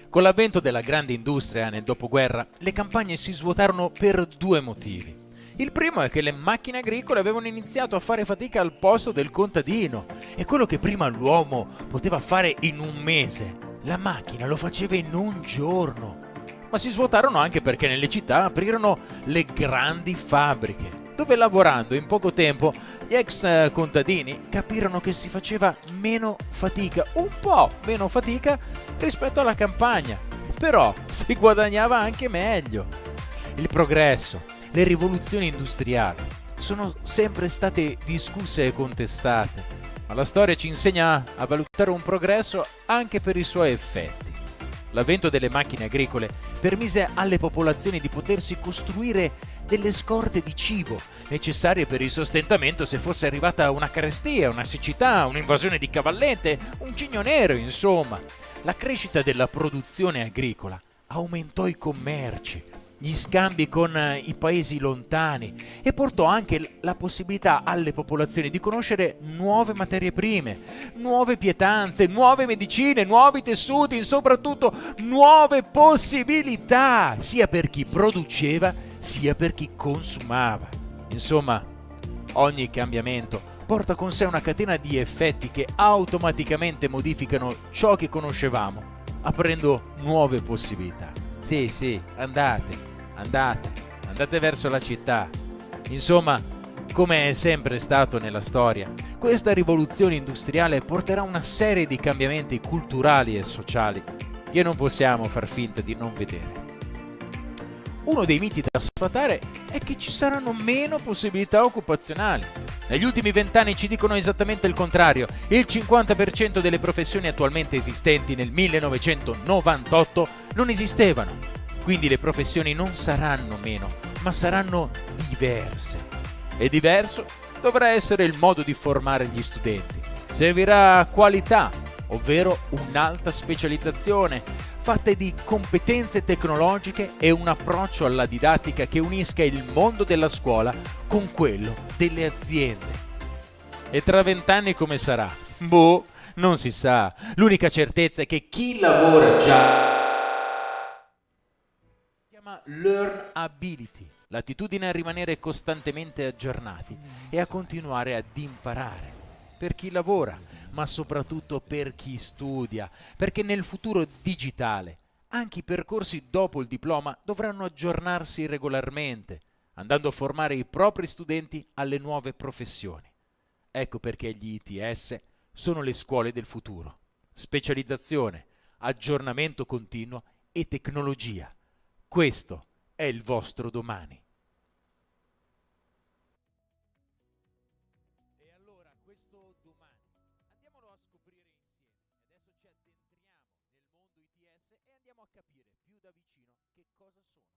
Con l'avvento della grande industria nel dopoguerra, le campagne si svuotarono per due motivi. Il primo è che le macchine agricole avevano iniziato a fare fatica al posto del contadino e quello che prima l'uomo poteva fare in un mese, la macchina lo faceva in un giorno. Ma si svuotarono anche perché nelle città aprirono le grandi fabbriche, dove lavorando in poco tempo gli ex contadini capirono che si faceva meno fatica, un po' meno fatica rispetto alla campagna, però si guadagnava anche meglio. Il progresso, le rivoluzioni industriali sono sempre state discusse e contestate, ma la storia ci insegna a valutare un progresso anche per i suoi effetti. L'avvento delle macchine agricole permise alle popolazioni di potersi costruire delle scorte di cibo necessarie per il sostentamento se fosse arrivata una carestia, una siccità, un'invasione di cavallette, un cigno nero, insomma. La crescita della produzione agricola aumentò i commerci, gli scambi con i paesi lontani e portò anche la possibilità alle popolazioni di conoscere nuove materie prime, nuove pietanze, nuove medicine, nuovi tessuti e soprattutto nuove possibilità, sia per chi produceva sia per chi consumava. Insomma, ogni cambiamento porta con sé una catena di effetti che automaticamente modificano ciò che conoscevamo, aprendo nuove possibilità. Sì, andate verso la città. Insomma, come è sempre stato nella storia, questa rivoluzione industriale porterà una serie di cambiamenti culturali e sociali che non possiamo far finta di non vedere. Uno dei miti da sfatare è che ci saranno meno possibilità occupazionali. Negli ultimi 20 anni ci dicono esattamente il contrario. Il 50% delle professioni attualmente esistenti nel 1998 non esistevano. Quindi le professioni non saranno meno, ma saranno diverse. E diverso dovrà essere il modo di formare gli studenti. Servirà qualità, ovvero un'alta specializzazione, fatta di competenze tecnologiche e un approccio alla didattica che unisca il mondo della scuola con quello delle aziende. E tra 20 anni come sarà? Non si sa. L'unica certezza è che chi lavora già si chiama learnability, l'attitudine a rimanere costantemente aggiornati e a continuare ad imparare. Per chi lavora, ma soprattutto per chi studia, perché nel futuro digitale anche i percorsi dopo il diploma dovranno aggiornarsi regolarmente, andando a formare i propri studenti alle nuove professioni. Ecco perché gli ITS sono le scuole del futuro. Specializzazione, aggiornamento continuo e tecnologia. Questo è il vostro domani. e andiamo a capire più da vicino che cosa sono.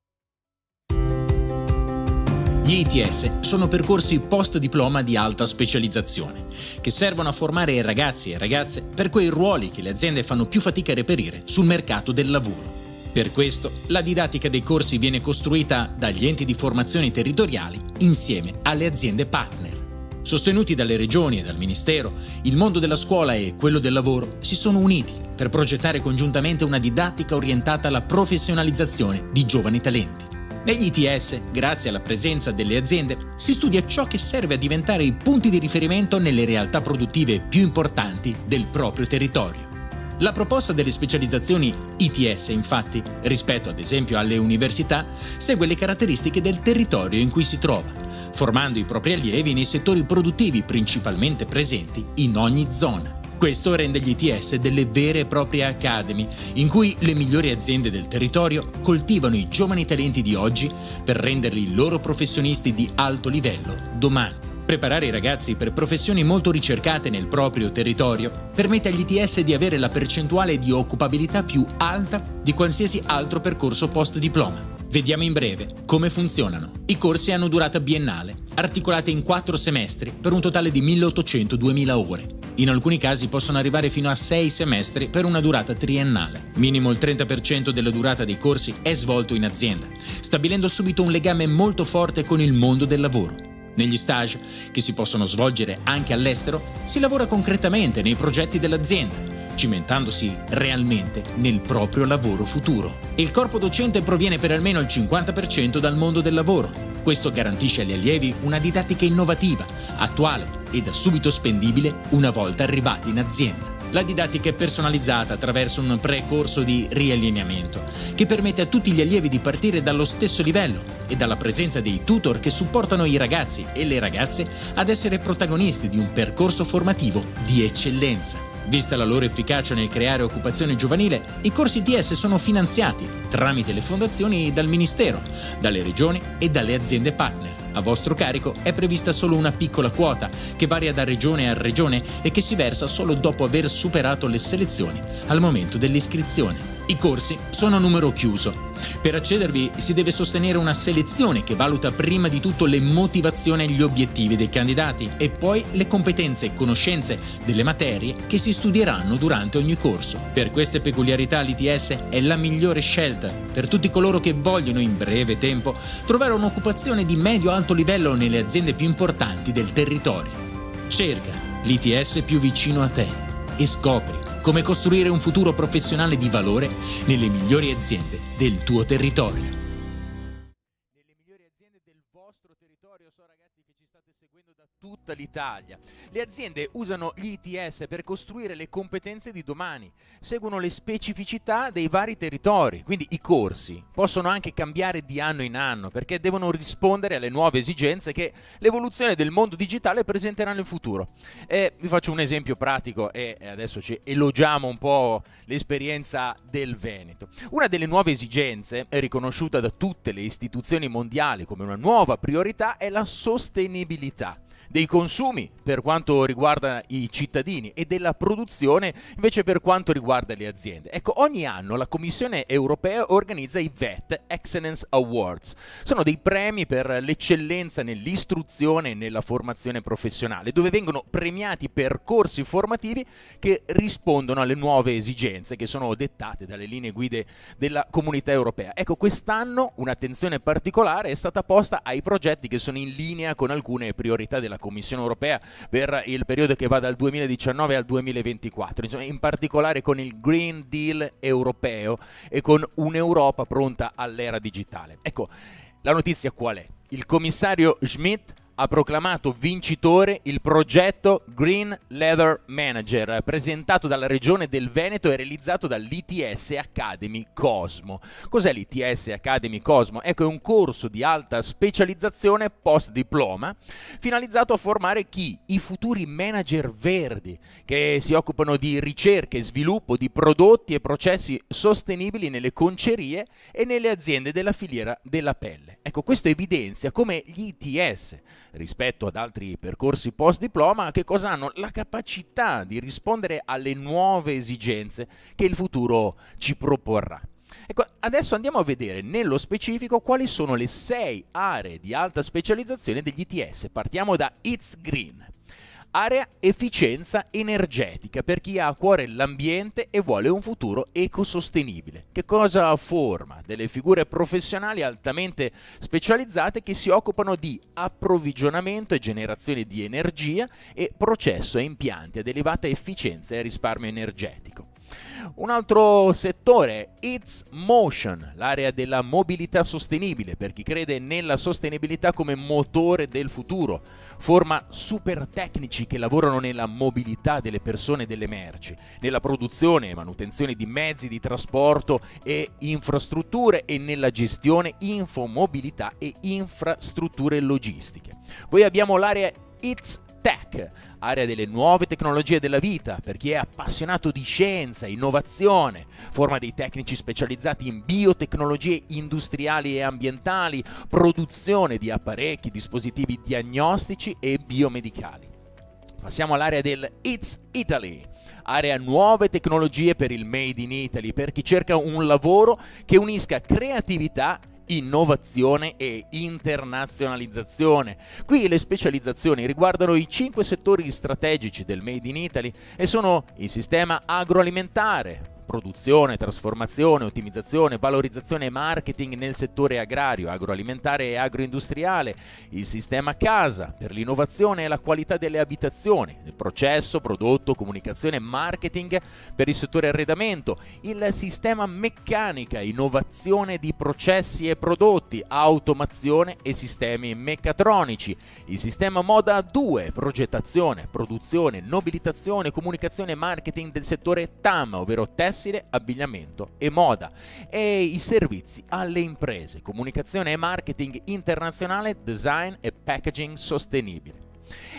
Gli ITS sono percorsi post-diploma di alta specializzazione, che servono a formare ragazzi e ragazze per quei ruoli che le aziende fanno più fatica a reperire sul mercato del lavoro. Per questo, la didattica dei corsi viene costruita dagli enti di formazione territoriali insieme alle aziende partner. Sostenuti dalle regioni e dal Ministero, il mondo della scuola e quello del lavoro si sono uniti per progettare congiuntamente una didattica orientata alla professionalizzazione di giovani talenti. Negli ITS, grazie alla presenza delle aziende, si studia ciò che serve a diventare i punti di riferimento nelle realtà produttive più importanti del proprio territorio. La proposta delle specializzazioni ITS, infatti, rispetto ad esempio alle università, segue le caratteristiche del territorio in cui si trova, formando i propri allievi nei settori produttivi principalmente presenti in ogni zona. Questo rende gli ITS delle vere e proprie academy, in cui le migliori aziende del territorio coltivano i giovani talenti di oggi per renderli loro professionisti di alto livello domani. Preparare i ragazzi per professioni molto ricercate nel proprio territorio permette agli ITS di avere la percentuale di occupabilità più alta di qualsiasi altro percorso post-diploma. Vediamo in breve come funzionano. I corsi hanno durata biennale, articolate in 4 semestri per un totale di 1800-2000 ore. In alcuni casi possono arrivare fino a 6 semestri per una durata triennale. Minimo il 30% della durata dei corsi è svolto in azienda, stabilendo subito un legame molto forte con il mondo del lavoro. Negli stage, che si possono svolgere anche all'estero, si lavora concretamente nei progetti dell'azienda, cimentandosi realmente nel proprio lavoro futuro. Il corpo docente proviene per almeno il 50% dal mondo del lavoro. Questo garantisce agli allievi una didattica innovativa, attuale e da subito spendibile una volta arrivati in azienda. La didattica è personalizzata attraverso un precorso di riallineamento che permette a tutti gli allievi di partire dallo stesso livello e dalla presenza dei tutor che supportano i ragazzi e le ragazze ad essere protagonisti di un percorso formativo di eccellenza. Vista la loro efficacia nel creare occupazione giovanile, i corsi ITS sono finanziati tramite le fondazioni dal Ministero, dalle regioni e dalle aziende partner. A vostro carico è prevista solo una piccola quota che varia da regione a regione e che si versa solo dopo aver superato le selezioni al momento dell'iscrizione. I corsi sono a numero chiuso. Per accedervi si deve sostenere una selezione che valuta prima di tutto le motivazioni e gli obiettivi dei candidati e poi le competenze e conoscenze delle materie che si studieranno durante ogni corso. Per queste peculiarità l'ITS è la migliore scelta per tutti coloro che vogliono in breve tempo trovare un'occupazione di medio-alto livello nelle aziende più importanti del territorio. Cerca l'ITS più vicino a te e scopri come costruire un futuro professionale di valore nelle migliori aziende del tuo territorio. Nelle migliori aziende del vostro territorio, so ragazzi che ci state seguendo da tutta l'Italia. Le aziende usano gli ITS per costruire le competenze di domani, seguono le specificità dei vari territori, quindi i corsi possono anche cambiare di anno in anno perché devono rispondere alle nuove esigenze che l'evoluzione del mondo digitale presenterà nel futuro. Vi faccio un esempio pratico e adesso ci elogiamo un po' l'esperienza del Veneto. Una delle nuove esigenze, riconosciuta da tutte le istituzioni mondiali come una nuova priorità, è la sostenibilità dei consumi per quanto riguarda i cittadini e della produzione invece per quanto riguarda le aziende. Ecco, ogni anno la Commissione europea organizza i VET Excellence Awards. Sono dei premi per l'eccellenza nell'istruzione e nella formazione professionale, dove vengono premiati percorsi formativi che rispondono alle nuove esigenze che sono dettate dalle linee guide della Comunità Europea. Ecco, quest'anno un'attenzione particolare è stata posta ai progetti che sono in linea con alcune priorità della Commissione Europea per il periodo che va dal 2019 al 2024, insomma, in particolare con il Green Deal europeo e con un'Europa pronta all'era digitale. Ecco, la notizia qual è? Il commissario Schmidt ha proclamato vincitore il progetto Green Leather Manager, presentato dalla Regione del Veneto e realizzato dall'ITS Academy Cosmo. Cos'è l'ITS Academy Cosmo? Ecco, è un corso di alta specializzazione post-diploma finalizzato a formare chi? I futuri manager verdi, che si occupano di ricerca e sviluppo di prodotti e processi sostenibili nelle concerie e nelle aziende della filiera della pelle. Ecco, questo evidenzia come gli ITS rispetto ad altri percorsi post diploma, che cosa hanno? La capacità di rispondere alle nuove esigenze che il futuro ci proporrà. Ecco, adesso andiamo a vedere nello specifico quali sono le 6 aree di alta specializzazione degli ITS. Partiamo da It's Green. Area efficienza energetica per chi ha a cuore l'ambiente e vuole un futuro ecosostenibile. Che cosa forma? Delle figure professionali altamente specializzate che si occupano di approvvigionamento e generazione di energia e processo e impianti ad elevata efficienza e risparmio energetico. Un altro settore è It's Motion, l'area della mobilità sostenibile per chi crede nella sostenibilità come motore del futuro. Forma super tecnici che lavorano nella mobilità delle persone e delle merci, nella produzione e manutenzione di mezzi di trasporto e infrastrutture e nella gestione, infomobilità e infrastrutture logistiche. Poi abbiamo l'area It's Tech, area delle nuove tecnologie della vita per chi è appassionato di scienza, innovazione, forma dei tecnici specializzati in biotecnologie industriali e ambientali, produzione di apparecchi, dispositivi diagnostici e biomedicali. Passiamo all'area del It's Italy, area nuove tecnologie per il Made in Italy, per chi cerca un lavoro che unisca creatività, innovazione e internazionalizzazione. Qui le specializzazioni riguardano i 5 settori strategici del Made in Italy e sono il sistema agroalimentare, produzione, trasformazione, ottimizzazione, valorizzazione e marketing nel settore agrario, agroalimentare e agroindustriale, il sistema casa per l'innovazione e la qualità delle abitazioni, il processo, prodotto, comunicazione e marketing per il settore arredamento, il sistema meccanica, innovazione di processi e prodotti, automazione e sistemi meccatronici, il sistema moda 2, progettazione, produzione, nobilitazione, comunicazione e marketing del settore TAM, ovvero tessile, abbigliamento e moda, e i servizi alle imprese, comunicazione e marketing internazionale, design e packaging sostenibile.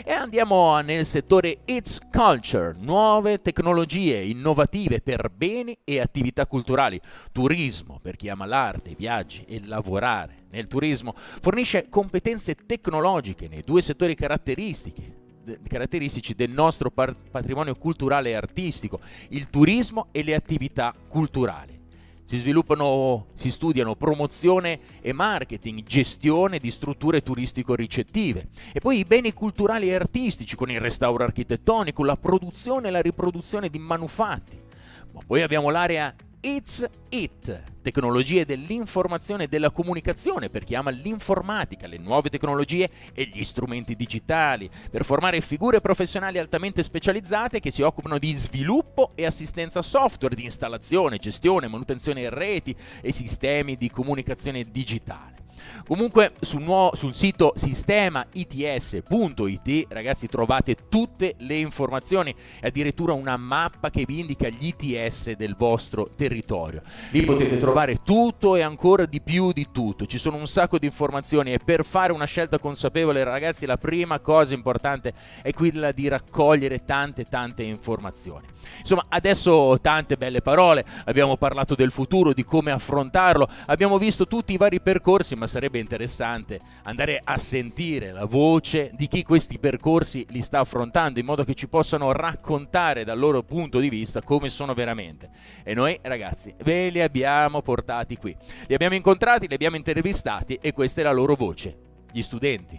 E andiamo nel settore It's Culture, nuove tecnologie innovative per beni e attività culturali, turismo per chi ama l'arte, i viaggi e lavorare nel turismo, fornisce competenze tecnologiche nei 2 settori caratteristici del nostro patrimonio culturale e artistico, il turismo e le attività culturali. Si studiano promozione e marketing, gestione di strutture turistico-ricettive e poi i beni culturali e artistici con il restauro architettonico, la produzione e la riproduzione di manufatti. Ma poi abbiamo l'area It's It, tecnologie dell'informazione e della comunicazione per chi ama l'informatica, le nuove tecnologie e gli strumenti digitali, per formare figure professionali altamente specializzate che si occupano di sviluppo e assistenza software, di installazione, gestione, manutenzione reti e sistemi di comunicazione digitale. Comunque sul sito sistemaits.it, ragazzi, trovate tutte le informazioni e addirittura una mappa che vi indica gli ITS del vostro territorio. Lì potete trovare tutto e ancora di più di tutto. Ci sono un sacco di informazioni e per fare una scelta consapevole, ragazzi, la prima cosa importante è quella di raccogliere tante informazioni. Insomma, adesso tante belle parole, abbiamo parlato del futuro, di come affrontarlo, abbiamo visto tutti i vari percorsi, ma sarebbe interessante andare a sentire la voce di chi questi percorsi li sta affrontando, in modo che ci possano raccontare dal loro punto di vista come sono veramente. E noi, ragazzi, ve li abbiamo portati qui, li abbiamo incontrati, li abbiamo intervistati e questa è la loro voce, gli studenti.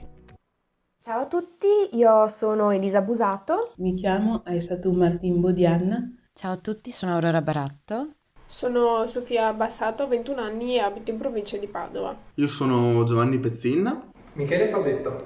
Ciao a tutti, io sono Elisa Busato. Mi chiamo Aissatou Martin Bodian. Ciao a tutti, sono Aurora Baratto. Sono Sofia Bassato, ho 21 anni e abito in provincia di Padova. Io sono Giovanni Pezzin. Michele Pasetto.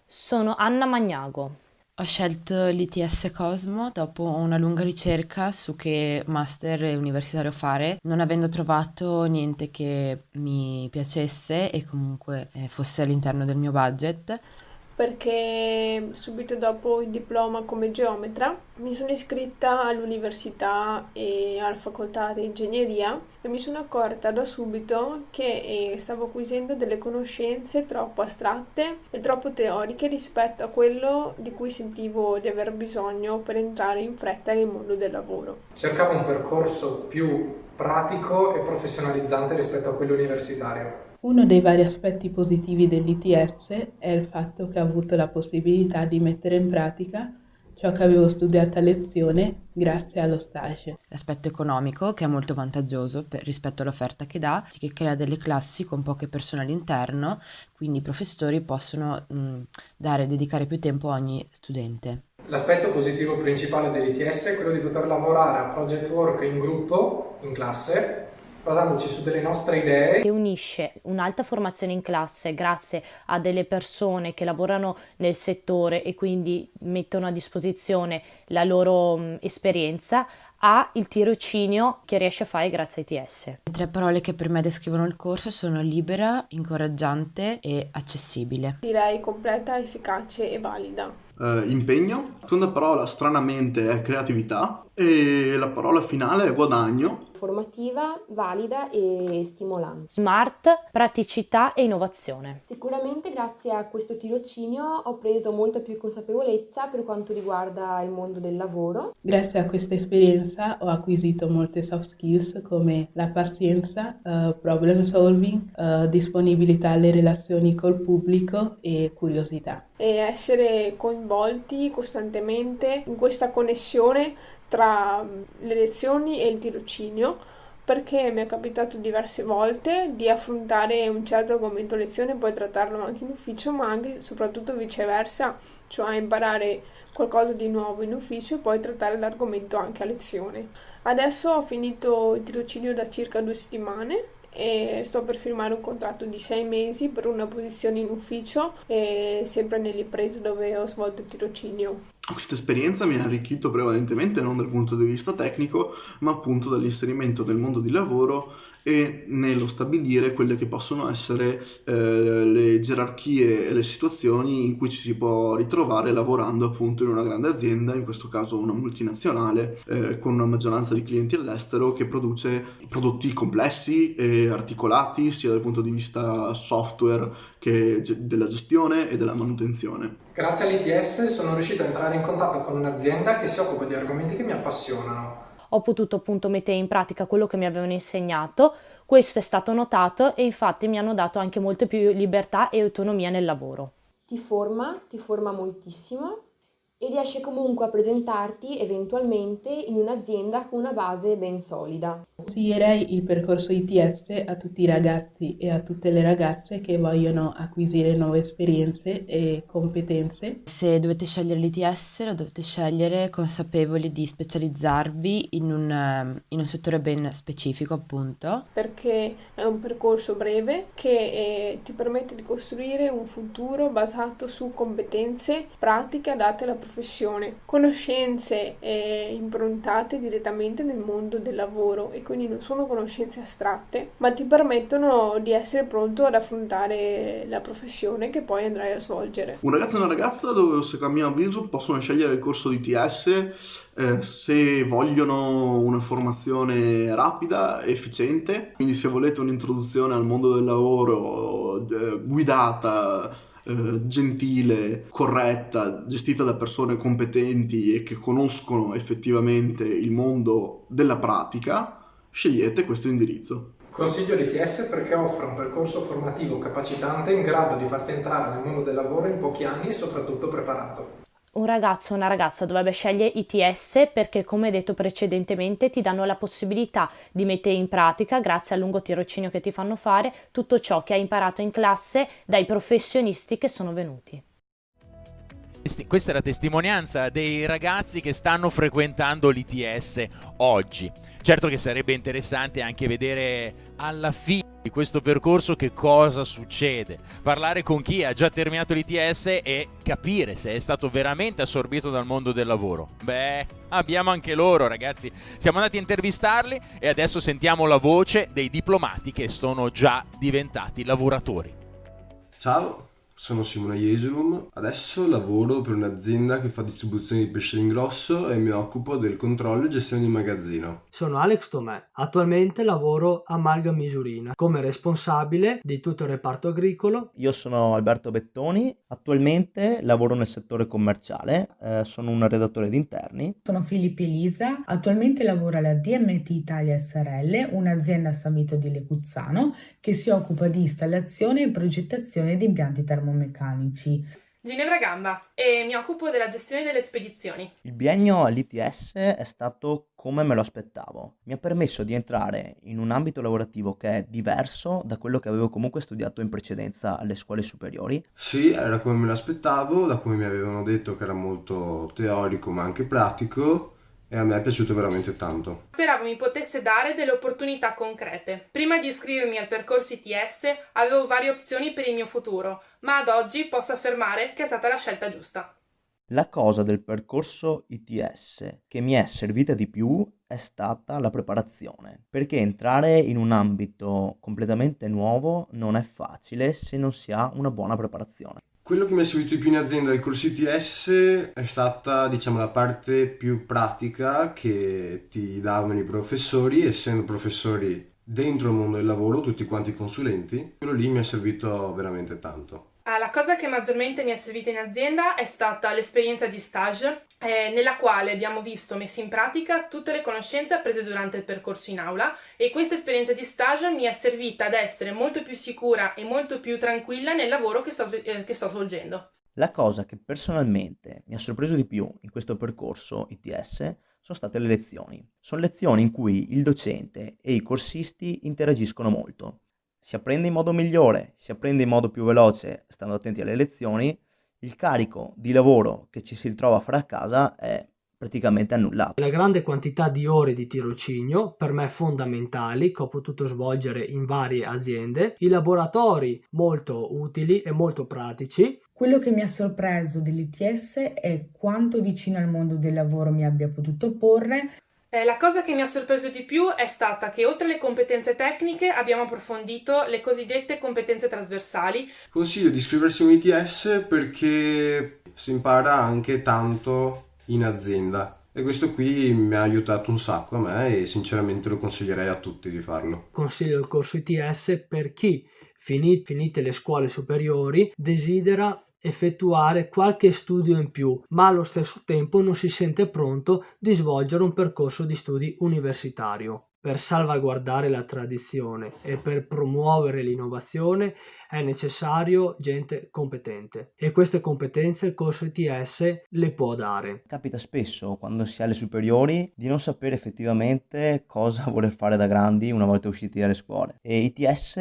Sono Anna Magnago. Ho scelto l'ITS Cosmo dopo una lunga ricerca su che master universitario fare, non avendo trovato niente che mi piacesse e comunque fosse all'interno del mio budget. Perché subito dopo il diploma come geometra mi sono iscritta all'università e alla facoltà di ingegneria e mi sono accorta da subito che stavo acquisendo delle conoscenze troppo astratte e troppo teoriche rispetto a quello di cui sentivo di aver bisogno per entrare in fretta nel mondo del lavoro. Cercavo un percorso più pratico e professionalizzante rispetto a quello universitario. Uno dei vari aspetti positivi dell'ITS è il fatto che ho avuto la possibilità di mettere in pratica ciò che avevo studiato a lezione grazie allo stage. L'aspetto economico, che è molto vantaggioso rispetto all'offerta che dà, che crea delle classi con poche persone all'interno, quindi i professori possono dedicare più tempo a ogni studente. L'aspetto positivo principale dell'ITS è quello di poter lavorare a project work in gruppo, in classe, basandoci su delle nostre idee. Che unisce un'alta formazione in classe grazie a delle persone che lavorano nel settore e quindi mettono a disposizione la loro esperienza, a il tirocinio che riesce a fare grazie ai ITS. Le 3 parole che per me descrivono il corso sono libera, incoraggiante e accessibile. Direi completa, efficace e valida. Impegno, la seconda parola stranamente è creatività e la parola finale è guadagno. Formativa, valida e stimolante. Smart, praticità e innovazione. Sicuramente grazie a questo tirocinio ho preso molta più consapevolezza per quanto riguarda il mondo del lavoro. Grazie a questa esperienza ho acquisito molte soft skills come la pazienza, problem solving, disponibilità alle relazioni col pubblico e curiosità. E essere coinvolti costantemente in questa connessione tra le lezioni e il tirocinio, perché mi è capitato diverse volte di affrontare un certo argomento a lezione e poi trattarlo anche in ufficio, ma anche soprattutto viceversa, cioè imparare qualcosa di nuovo in ufficio e poi trattare l'argomento anche a lezione. Adesso ho finito il tirocinio da circa 2 settimane e sto per firmare un contratto di 6 mesi per una posizione in ufficio e sempre nelle imprese dove ho svolto il tirocinio. Questa esperienza mi ha arricchito prevalentemente non dal punto di vista tecnico, ma appunto dall'inserimento nel mondo di lavoro e nello stabilire quelle che possono essere le gerarchie e le situazioni in cui ci si può ritrovare lavorando appunto in una grande azienda, in questo caso una multinazionale, con una maggioranza di clienti all'estero che produce prodotti complessi e articolati sia dal punto di vista software che della gestione e della manutenzione. Grazie all'ITS sono riuscito a entrare in contatto con un'azienda che si occupa di argomenti che mi appassionano. Ho potuto appunto mettere in pratica quello che mi avevano insegnato, questo è stato notato e infatti mi hanno dato anche molte più libertà e autonomia nel lavoro. Ti forma moltissimo e riesce comunque a presentarti eventualmente in un'azienda con una base ben solida. Consiglierei il percorso ITS a tutti i ragazzi e a tutte le ragazze che vogliono acquisire nuove esperienze e competenze. Se dovete scegliere l'ITS, lo dovete scegliere consapevoli di specializzarvi in un settore ben specifico, appunto. Perché è un percorso breve che ti permette di costruire un futuro basato su competenze pratiche adatte alla professione, conoscenze improntate direttamente nel mondo del lavoro e quindi non sono conoscenze astratte, ma ti permettono di essere pronto ad affrontare la professione che poi andrai a svolgere. Un ragazzo e una ragazza, a mio avviso, possono scegliere il corso di ITS se vogliono una formazione rapida, efficiente, quindi se volete un'introduzione al mondo del lavoro guidata, gentile, corretta, gestita da persone competenti e che conoscono effettivamente il mondo della pratica, scegliete questo indirizzo. Consiglio l'ITS perché offre un percorso formativo capacitante in grado di farti entrare nel mondo del lavoro in pochi anni e soprattutto preparato. Un ragazzo o una ragazza dovrebbe scegliere ITS perché, come detto precedentemente, ti danno la possibilità di mettere in pratica, grazie al lungo tirocinio che ti fanno fare, tutto ciò che hai imparato in classe dai professionisti che sono venuti. Questa è la testimonianza dei ragazzi che stanno frequentando l'ITS oggi. Certo che sarebbe interessante anche vedere alla fine di questo percorso che cosa succede, parlare con chi ha già terminato l'ITS e capire se è stato veramente assorbito dal mondo del lavoro. Beh, abbiamo anche loro, ragazzi. Siamo andati a intervistarli e adesso sentiamo la voce dei diplomati che sono già diventati lavoratori. Ciao, Sono Simone Jesulum, adesso lavoro per un'azienda che fa distribuzione di pesce ingrosso e mi occupo del controllo e gestione di magazzino. Sono Alex Tomè, attualmente lavoro a Malga Misurina come responsabile di tutto il reparto agricolo. Io sono Alberto Bettoni, attualmente lavoro nel settore commerciale, sono un redattore di interni. Sono Filippo Elisa, attualmente lavoro alla DMT Italia SRL, un'azienda a San Vito di Lecuzzano che si occupa di installazione e progettazione di impianti termomeccanici. Ginevra Gamba e mi occupo della gestione delle spedizioni. Il biennio all'ITS è stato come me lo aspettavo. Mi ha permesso di entrare in un ambito lavorativo che è diverso da quello che avevo comunque studiato in precedenza alle scuole superiori. Sì, era come me lo aspettavo, da come mi avevano detto che era molto teorico ma anche pratico. E a me è piaciuto veramente tanto. Speravo mi potesse dare delle opportunità concrete. Prima di iscrivermi al percorso ITS avevo varie opzioni per il mio futuro, ma ad oggi posso affermare che è stata la scelta giusta. La cosa del percorso ITS che mi è servita di più è stata la preparazione, perché entrare in un ambito completamente nuovo non è facile se non si ha una buona preparazione. Quello che mi è servito di più in azienda del corso ITS è stata, diciamo, la parte più pratica che ti davano i professori, essendo professori dentro il mondo del lavoro, tutti quanti consulenti. Quello lì mi è servito veramente tanto. La cosa che maggiormente mi è servita in azienda è stata l'esperienza di stage, nella quale abbiamo visto messe in pratica tutte le conoscenze apprese durante il percorso in aula, e questa esperienza di stage mi è servita ad essere molto più sicura e molto più tranquilla nel lavoro che sto svolgendo. La cosa che personalmente mi ha sorpreso di più in questo percorso ITS sono state le lezioni. Sono lezioni in cui il docente e i corsisti interagiscono molto. Si apprende in modo migliore, si apprende in modo più veloce stando attenti alle lezioni, il carico di lavoro che ci si ritrova a fare a casa è praticamente annullato. La grande quantità di ore di tirocinio, per me fondamentali, che ho potuto svolgere in varie aziende, i laboratori molto utili e molto pratici. Quello che mi ha sorpreso dell'ITS è quanto vicino al mondo del lavoro mi abbia potuto porre. La cosa che mi ha sorpreso di più è stata che oltre alle competenze tecniche abbiamo approfondito le cosiddette competenze trasversali. Consiglio di iscriversi a un ITS perché si impara anche tanto in azienda e questo qui mi ha aiutato un sacco a me e sinceramente lo consiglierei a tutti di farlo. Consiglio il corso ITS per chi, finite le scuole superiori, desidera effettuare qualche studio in più, ma allo stesso tempo non si sente pronto di svolgere un percorso di studi universitario. Per salvaguardare la tradizione e per promuovere l'innovazione è necessario gente competente e queste competenze il corso ITS le può dare. Capita spesso quando si ha le superiori di non sapere effettivamente cosa voler fare da grandi una volta usciti dalle scuole, e ITS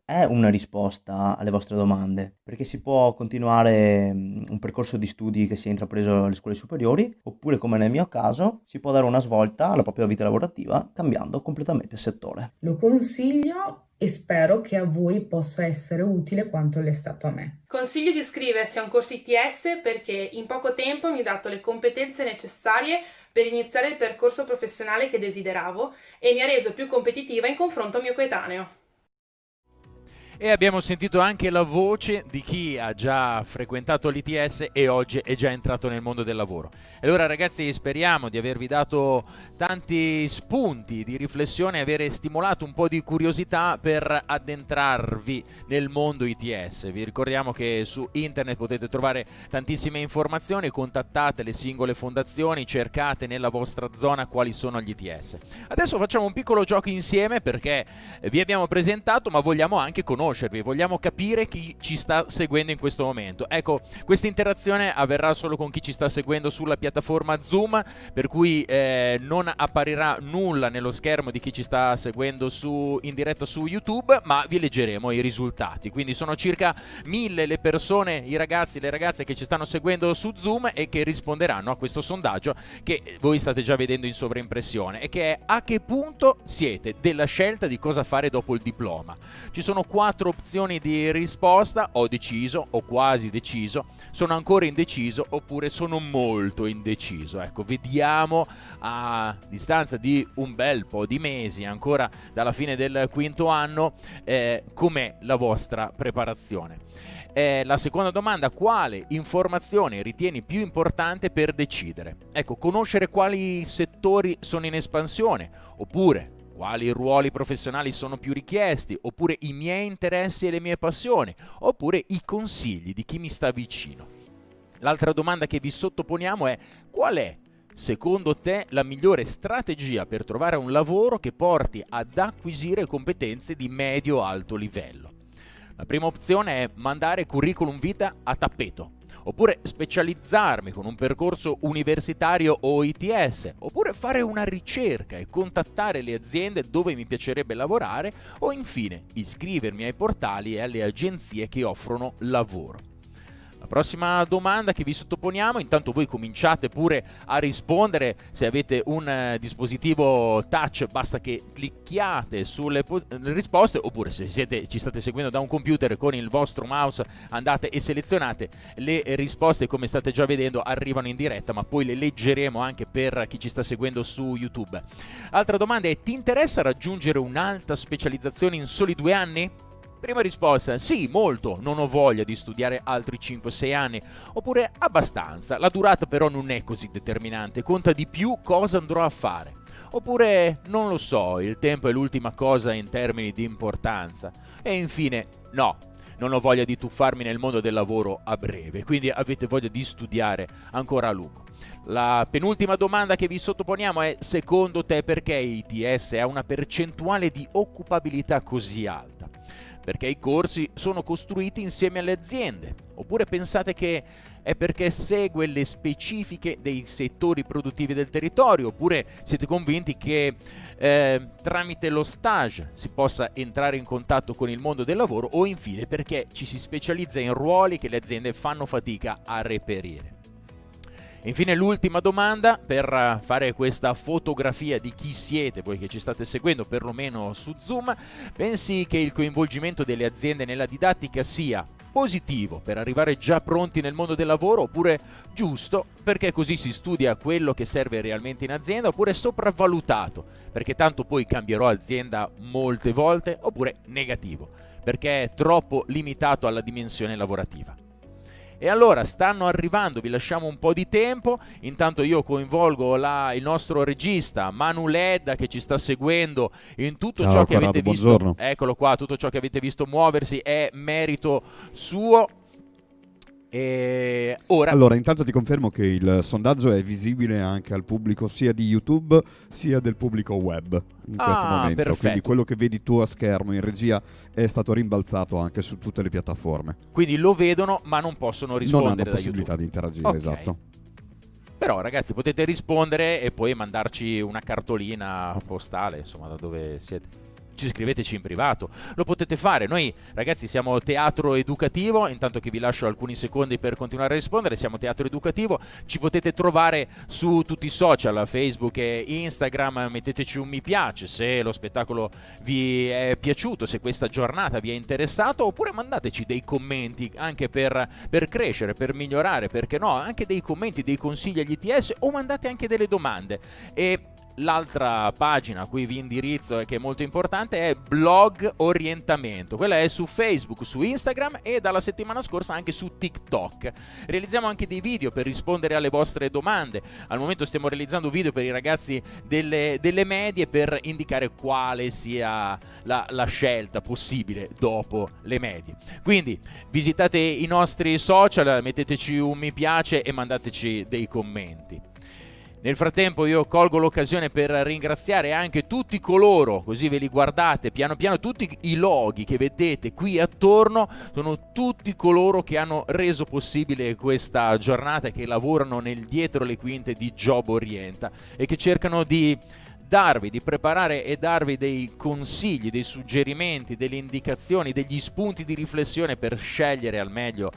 è una risposta alle vostre domande, perché si può continuare un percorso di studi che si è intrapreso alle scuole superiori, oppure come nel mio caso si può dare una svolta alla propria vita lavorativa cambiando completamente settore. Lo consiglio e spero che a voi possa essere utile quanto l'è stato a me. Consiglio di iscriversi a un corso ITS perché in poco tempo mi ha dato le competenze necessarie per iniziare il percorso professionale che desideravo e mi ha reso più competitiva in confronto al mio coetaneo. E abbiamo sentito anche la voce di chi ha già frequentato l'ITS e oggi è già entrato nel mondo del lavoro. E allora ragazzi, speriamo di avervi dato tanti spunti di riflessione e avere stimolato un po' di curiosità per addentrarvi nel mondo ITS. Vi ricordiamo che su internet potete trovare tantissime informazioni, contattate le singole fondazioni, cercate nella vostra zona quali sono gli ITS. Adesso facciamo un piccolo gioco insieme perché vi abbiamo presentato ma vogliamo anche conoscervi, vogliamo capire chi ci sta seguendo in questo momento. Ecco, questa interazione avverrà solo con chi ci sta seguendo sulla piattaforma Zoom, per cui non apparirà nulla nello schermo di chi ci sta seguendo in diretta su YouTube, ma vi leggeremo i risultati. Quindi sono circa 1000 le persone, i ragazzi e le ragazze che ci stanno seguendo su Zoom e che risponderanno a questo sondaggio che voi state già vedendo in sovraimpressione, e che è: a che punto siete della scelta di cosa fare dopo il diploma? Ci sono 4 4 opzioni di risposta: ho deciso, ho quasi deciso, sono ancora indeciso oppure sono molto indeciso. Ecco, vediamo a distanza di un bel po' di mesi ancora dalla fine del quinto anno com'è la vostra preparazione. La seconda domanda: quale informazione ritieni più importante per decidere? Ecco, conoscere quali settori sono in espansione, oppure quali ruoli professionali sono più richiesti, oppure i miei interessi e le mie passioni, oppure i consigli di chi mi sta vicino. L'altra domanda che vi sottoponiamo è: qual è, secondo te, la migliore strategia per trovare un lavoro che porti ad acquisire competenze di medio-alto livello? La prima opzione è mandare curriculum vitae a tappeto, oppure specializzarmi con un percorso universitario o ITS, oppure fare una ricerca e contattare le aziende dove mi piacerebbe lavorare, o infine iscrivermi ai portali e alle agenzie che offrono lavoro. La prossima domanda che vi sottoponiamo, intanto voi cominciate pure a rispondere. Se avete un dispositivo touch basta che clicchiate sulle risposte, oppure se ci state seguendo da un computer con il vostro mouse andate e selezionate le risposte. Come state già vedendo arrivano in diretta, ma poi le leggeremo anche per chi ci sta seguendo su YouTube. Altra domanda è: ti interessa raggiungere un'alta specializzazione in soli 2 anni? Prima risposta: sì, molto, non ho voglia di studiare altri 5-6 anni, oppure abbastanza, la durata però non è così determinante, conta di più cosa andrò a fare, oppure non lo so, il tempo è l'ultima cosa in termini di importanza, e infine no, non ho voglia di tuffarmi nel mondo del lavoro a breve, quindi avete voglia di studiare ancora a lungo. La penultima domanda che vi sottoponiamo è: secondo te perché ITS ha una percentuale di occupabilità così alta? Perché i corsi sono costruiti insieme alle aziende? Oppure pensate che è perché segue le specifiche dei settori produttivi del territorio? Oppure siete convinti che tramite lo stage si possa entrare in contatto con il mondo del lavoro? O infine perché ci si specializza in ruoli che le aziende fanno fatica a reperire? Infine l'ultima domanda, per fare questa fotografia di chi siete voi che ci state seguendo perlomeno su Zoom: pensi che il coinvolgimento delle aziende nella didattica sia positivo per arrivare già pronti nel mondo del lavoro, oppure giusto perché così si studia quello che serve realmente in azienda, oppure sopravvalutato perché tanto poi cambierò azienda molte volte, oppure negativo perché è troppo limitato alla dimensione lavorativa? E allora stanno arrivando, vi lasciamo un po' di tempo, intanto io coinvolgo il nostro regista Manu Ledda che ci sta seguendo in tutto Ciao, ciò che Corrado, avete visto. buongiorno. Eccolo qua, tutto ciò che avete visto muoversi è merito suo. E ora Allora, intanto ti confermo che il sondaggio è visibile anche al pubblico sia di YouTube sia del pubblico web in questo momento. perfetto. Quindi quello che vedi tu a schermo in regia è stato rimbalzato anche su tutte le piattaforme. Quindi lo vedono ma non possono Non rispondere hanno da possibilità YouTube. di interagire, Ok. esatto. Però ragazzi potete rispondere e poi mandarci una cartolina postale, insomma, da dove siete. Scriveteci in privato, lo potete fare. Noi ragazzi siamo teatro educativo, intanto che vi lascio alcuni secondi per continuare a rispondere. Siamo teatro educativo, ci potete trovare su tutti i social, Facebook e Instagram. Metteteci un mi piace se lo spettacolo vi è piaciuto, se questa giornata vi è interessato, oppure mandateci dei commenti anche per crescere, per migliorare, perché no, anche dei commenti, dei consigli agli ITS, o mandate anche delle domande. E l'altra pagina a cui vi indirizzo e che è molto importante è Blog Orientamento. Quella è su Facebook, su Instagram e dalla settimana scorsa anche su TikTok. Realizziamo anche dei video per rispondere alle vostre domande. Al momento stiamo realizzando video per i ragazzi delle medie per indicare quale sia la scelta possibile dopo le medie. Quindi visitate i nostri social, metteteci un mi piace e mandateci dei commenti. Nel frattempo io colgo l'occasione per ringraziare anche tutti coloro, così ve li guardate piano piano, tutti i loghi che vedete qui attorno sono tutti coloro che hanno reso possibile questa giornata e che lavorano nel dietro le quinte di Job Orienta e che cercano di preparare e darvi dei consigli, dei suggerimenti, delle indicazioni, degli spunti di riflessione per scegliere al meglio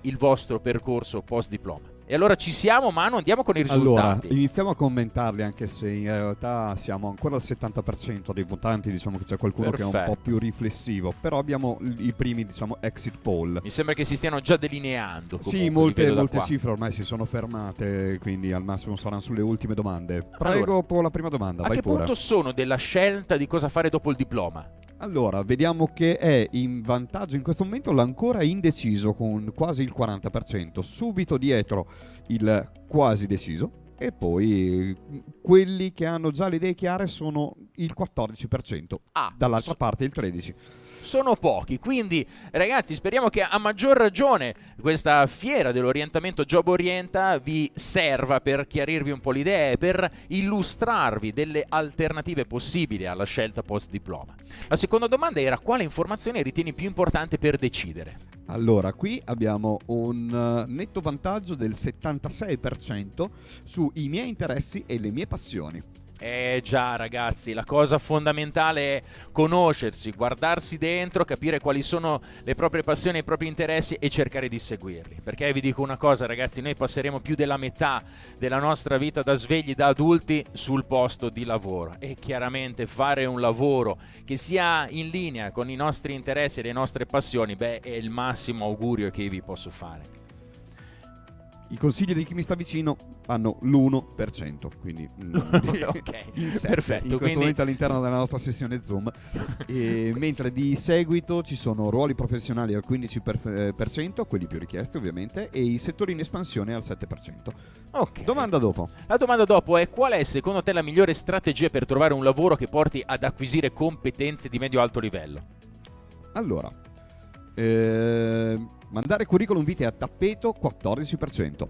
il vostro percorso post diploma. E allora ci siamo, Manu, andiamo con i Allora, risultati. iniziamo a commentarli, anche se in realtà siamo ancora al 70% dei votanti, diciamo che c'è qualcuno che è un Perfetto. po' più riflessivo, però abbiamo i primi, diciamo, exit poll. Mi sembra che si stiano già delineando. Sì, comunque, li vedo da molte qua. cifre ormai si sono fermate, quindi al massimo saranno sulle ultime domande. Prego, Allora, per la prima domanda, A vai che pure. punto sono della scelta di cosa fare dopo il diploma? Allora, vediamo che è in vantaggio in questo momento l'ancora indeciso con quasi il 40%, subito dietro il quasi deciso e poi quelli che hanno già le idee chiare sono il 14%, dall'altra parte il 13%. Sono pochi, quindi ragazzi speriamo che a maggior ragione questa fiera dell'orientamento Job Orienta vi serva per chiarirvi un po' le idee, per illustrarvi delle alternative possibili alla scelta post diploma. La seconda domanda era: quale informazione ritieni più importante per decidere? Allora, qui abbiamo un netto vantaggio del 76% sui miei interessi e le mie passioni. Già ragazzi, la cosa fondamentale è conoscersi, guardarsi dentro, capire quali sono le proprie passioni e i propri interessi e cercare di seguirli. Perché vi dico una cosa ragazzi, noi passeremo più della metà della nostra vita da svegli, da adulti, sul posto di lavoro. E chiaramente fare un lavoro che sia in linea con i nostri interessi e le nostre passioni, è il massimo augurio che vi posso fare. I consigli di chi mi sta vicino hanno l'1%, quindi Ok, in 7, perfetto, in questo quindi- momento all'interno della nostra sessione Zoom. Mentre di seguito ci sono ruoli professionali al 15%, quelli più richiesti ovviamente, e i settori in espansione al 7%. Ok. Domanda dopo. La domanda dopo è: qual è secondo te la migliore strategia per trovare un lavoro che porti ad acquisire competenze di medio-alto livello? Allora, mandare curriculum vitae a tappeto 14%.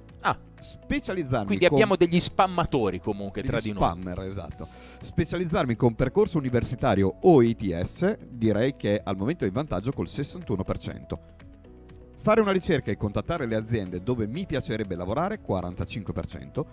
Specializzarmi Quindi con... abbiamo degli spammatori comunque tra Degli di noi. spammer, esatto. Specializzarmi con percorso universitario o ITS direi che al momento è in vantaggio col 61%. Fare una ricerca e contattare le aziende dove mi piacerebbe lavorare 45%.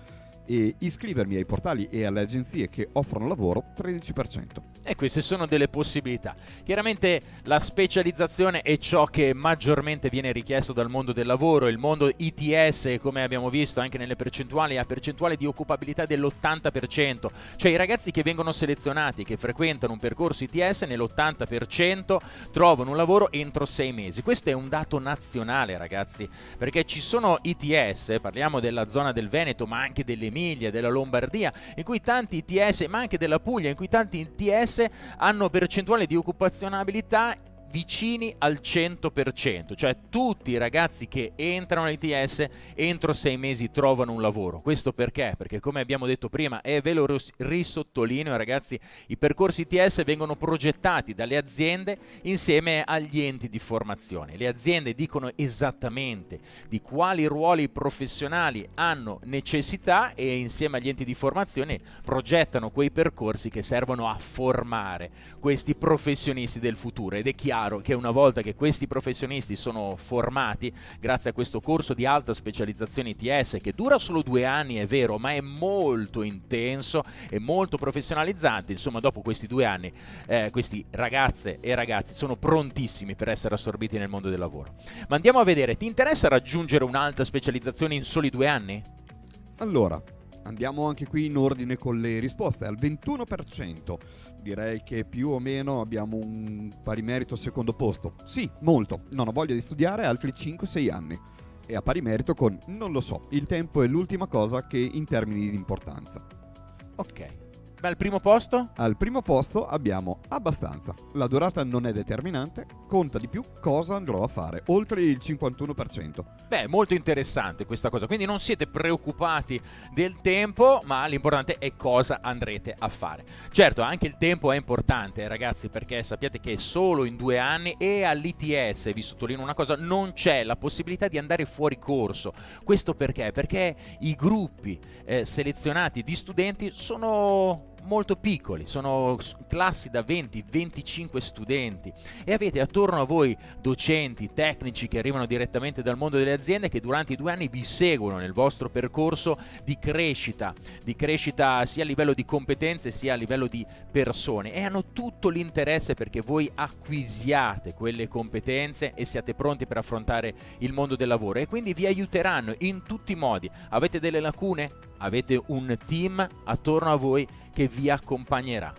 E iscrivermi ai portali e alle agenzie che offrono lavoro 13%. E queste sono delle possibilità. Chiaramente la specializzazione è ciò che maggiormente viene richiesto dal mondo del lavoro. Il mondo ITS, come abbiamo visto anche nelle percentuali, ha percentuale di occupabilità dell'80%. Cioè i ragazzi che vengono selezionati, che frequentano un percorso ITS, nell'80% trovano un lavoro entro 6 mesi. Questo è un dato nazionale ragazzi, perché ci sono ITS, parliamo della zona del Veneto ma anche dell'Emilia, della Lombardia, in cui tanti ITS, ma anche della Puglia, in cui tanti ITS hanno percentuale di occupazionabilità vicini al 100%, cioè tutti i ragazzi che entrano all'ITS entro 6 mesi trovano un lavoro. Questo perché? Perché come abbiamo detto prima, e ve lo risottolineo ragazzi, i percorsi ITS vengono progettati dalle aziende insieme agli enti di formazione. Le aziende dicono esattamente di quali ruoli professionali hanno necessità e insieme agli enti di formazione progettano quei percorsi che servono a formare questi professionisti del futuro. Ed è chiaro che una volta che questi professionisti sono formati grazie a questo corso di alta specializzazione ITS, che dura solo 2 anni è vero, ma è molto intenso e molto professionalizzante, insomma dopo questi 2 anni questi ragazze e ragazzi sono prontissimi per essere assorbiti nel mondo del lavoro. Ma andiamo a vedere, ti interessa raggiungere un'alta specializzazione in soli 2 anni? Allora, andiamo anche qui in ordine con le risposte. Al 21% direi che più o meno abbiamo un pari merito secondo posto. Sì, molto. Non ho voglia di studiare altri 5-6 anni. E a pari merito con non lo so, il tempo è l'ultima cosa che in termini di importanza. Ok. Ma al primo posto? Al primo posto abbiamo abbastanza. La durata non è determinante, conta di più cosa andrò a fare, oltre il 51%. Beh, molto interessante questa cosa, quindi non siete preoccupati del tempo, ma l'importante è cosa andrete a fare. Certo, anche il tempo è importante, ragazzi, perché sappiate che solo in 2 anni e all'ITS, vi sottolineo una cosa, non c'è la possibilità di andare fuori corso. Questo perché? Perché i gruppi selezionati di studenti sono molto piccoli, sono classi da 20-25 studenti e avete attorno a voi docenti, tecnici che arrivano direttamente dal mondo delle aziende che durante i 2 anni vi seguono nel vostro percorso di crescita sia a livello di competenze sia a livello di persone, e hanno tutto l'interesse perché voi acquisiate quelle competenze e siate pronti per affrontare il mondo del lavoro, e quindi vi aiuteranno in tutti i modi. Avete delle lacune? Avete un team attorno a voi che vi accompagnerà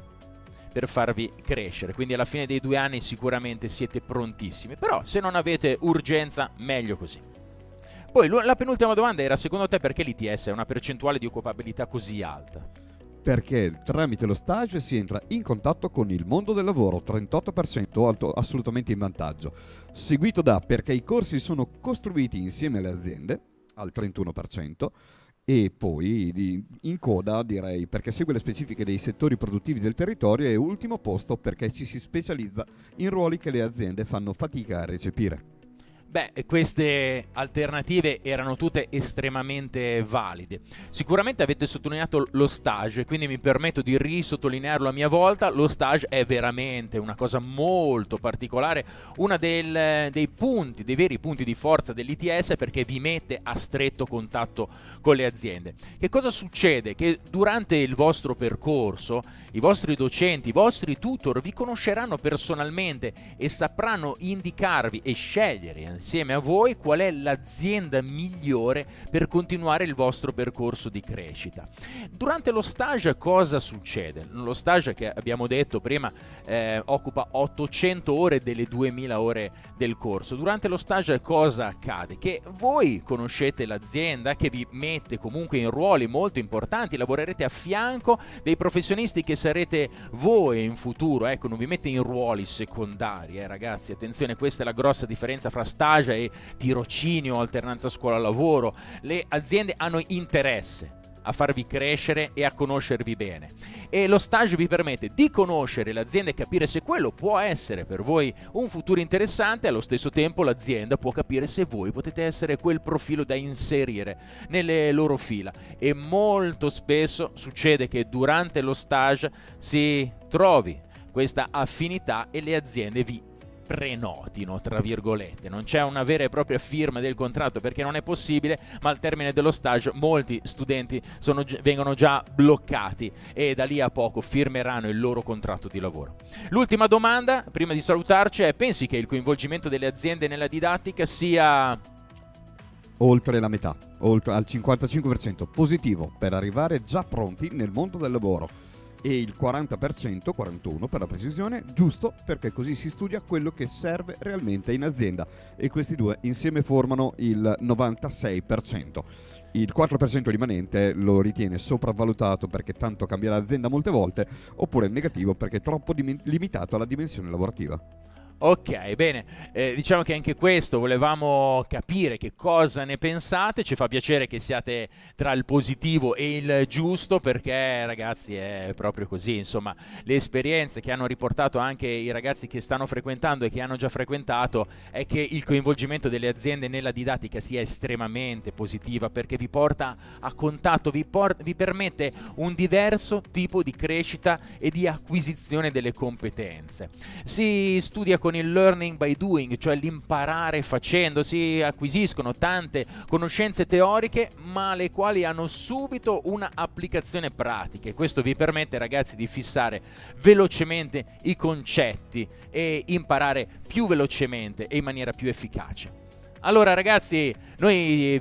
per farvi crescere, quindi alla fine dei 2 anni sicuramente siete prontissimi, però se non avete urgenza meglio così. Poi la penultima domanda era: secondo te perché l'ITS ha una percentuale di occupabilità così alta? Perché tramite lo stage si entra in contatto con il mondo del lavoro, 38% assolutamente in vantaggio, seguito da perché i corsi sono costruiti insieme alle aziende, al 31%, e poi in coda direi perché segue le specifiche dei settori produttivi del territorio, e ultimo posto perché ci si specializza in ruoli che le aziende fanno fatica a recepire. Beh, queste alternative erano tutte estremamente valide. Sicuramente avete sottolineato lo stage, quindi mi permetto di risottolinearlo a mia volta. Lo stage è veramente una cosa molto particolare, una dei veri punti di forza dell'ITS, perché vi mette a stretto contatto con le aziende. Che cosa succede? Che durante il vostro percorso i vostri docenti, i vostri tutor vi conosceranno personalmente e sapranno indicarvi e scegliere insieme a voi qual è l'azienda migliore per continuare il vostro percorso di crescita. Durante lo stage cosa succede? Lo stage, che abbiamo detto prima, occupa 800 ore delle 2000 ore del corso. Durante lo stage cosa accade? Che voi conoscete l'azienda che vi mette comunque in ruoli molto importanti, lavorerete a fianco dei professionisti che sarete voi in futuro, ecco, non vi mette in ruoli secondari, ragazzi, attenzione, questa è la grossa differenza fra stage e tirocinio, alternanza scuola-lavoro. Le aziende hanno interesse a farvi crescere e a conoscervi bene, e lo stage vi permette di conoscere l'azienda e capire se quello può essere per voi un futuro interessante. Allo stesso tempo l'azienda può capire se voi potete essere quel profilo da inserire nelle loro fila, e molto spesso succede che durante lo stage si trovi questa affinità e le aziende vi prenotino, tra virgolette. Non c'è una vera e propria firma del contratto perché non è possibile, ma al termine dello stage molti studenti vengono già bloccati e da lì a poco firmeranno il loro contratto di lavoro. L'ultima domanda, prima di salutarci, è: pensi che il coinvolgimento delle aziende nella didattica sia oltre la metà, oltre al 55% positivo, per arrivare già pronti nel mondo del lavoro, e il 40%, 41% per la precisione, giusto, perché così si studia quello che serve realmente in azienda, e questi due insieme formano il 96%. Il 4% rimanente lo ritiene sopravvalutato perché tanto cambia l'azienda molte volte, oppure negativo perché è troppo limitato alla dimensione lavorativa. Ok, bene, diciamo che anche questo volevamo capire che cosa ne pensate. Ci fa piacere che siate tra il positivo e il giusto, perché ragazzi è proprio così, insomma, le esperienze che hanno riportato anche i ragazzi che stanno frequentando e che hanno già frequentato è che il coinvolgimento delle aziende nella didattica sia estremamente positiva, perché vi porta a contatto, vi permette un diverso tipo di crescita e di acquisizione delle competenze. Si studia con il learning by doing, cioè l'imparare facendo. Si acquisiscono tante conoscenze teoriche, ma le quali hanno subito una applicazione pratica, e questo vi permette, ragazzi, di fissare velocemente i concetti e imparare più velocemente e in maniera più efficace. Allora ragazzi, noi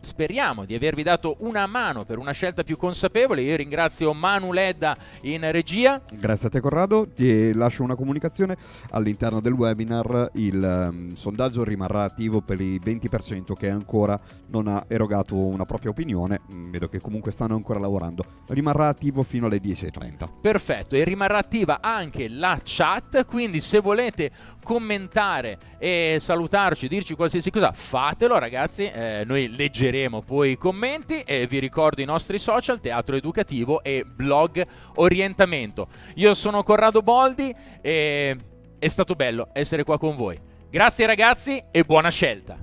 speriamo di avervi dato una mano per una scelta più consapevole. Io ringrazio Manu Ledda in regia. Grazie a te Corrado, ti lascio una comunicazione all'interno del webinar. Il sondaggio rimarrà attivo per il 20% che ancora non ha erogato una propria opinione. Vedo che comunque stanno ancora lavorando. Rimarrà attivo fino alle 10:30. Perfetto, e rimarrà attiva anche la chat, quindi se volete commentare e salutarci, dirci qualsiasi cosa, fatelo ragazzi, noi leggeremo poi i commenti. E vi ricordo i nostri social: Teatro Educativo e Blog Orientamento. Io sono Corrado Boldi e è stato bello essere qua con voi. Grazie ragazzi e buona scelta.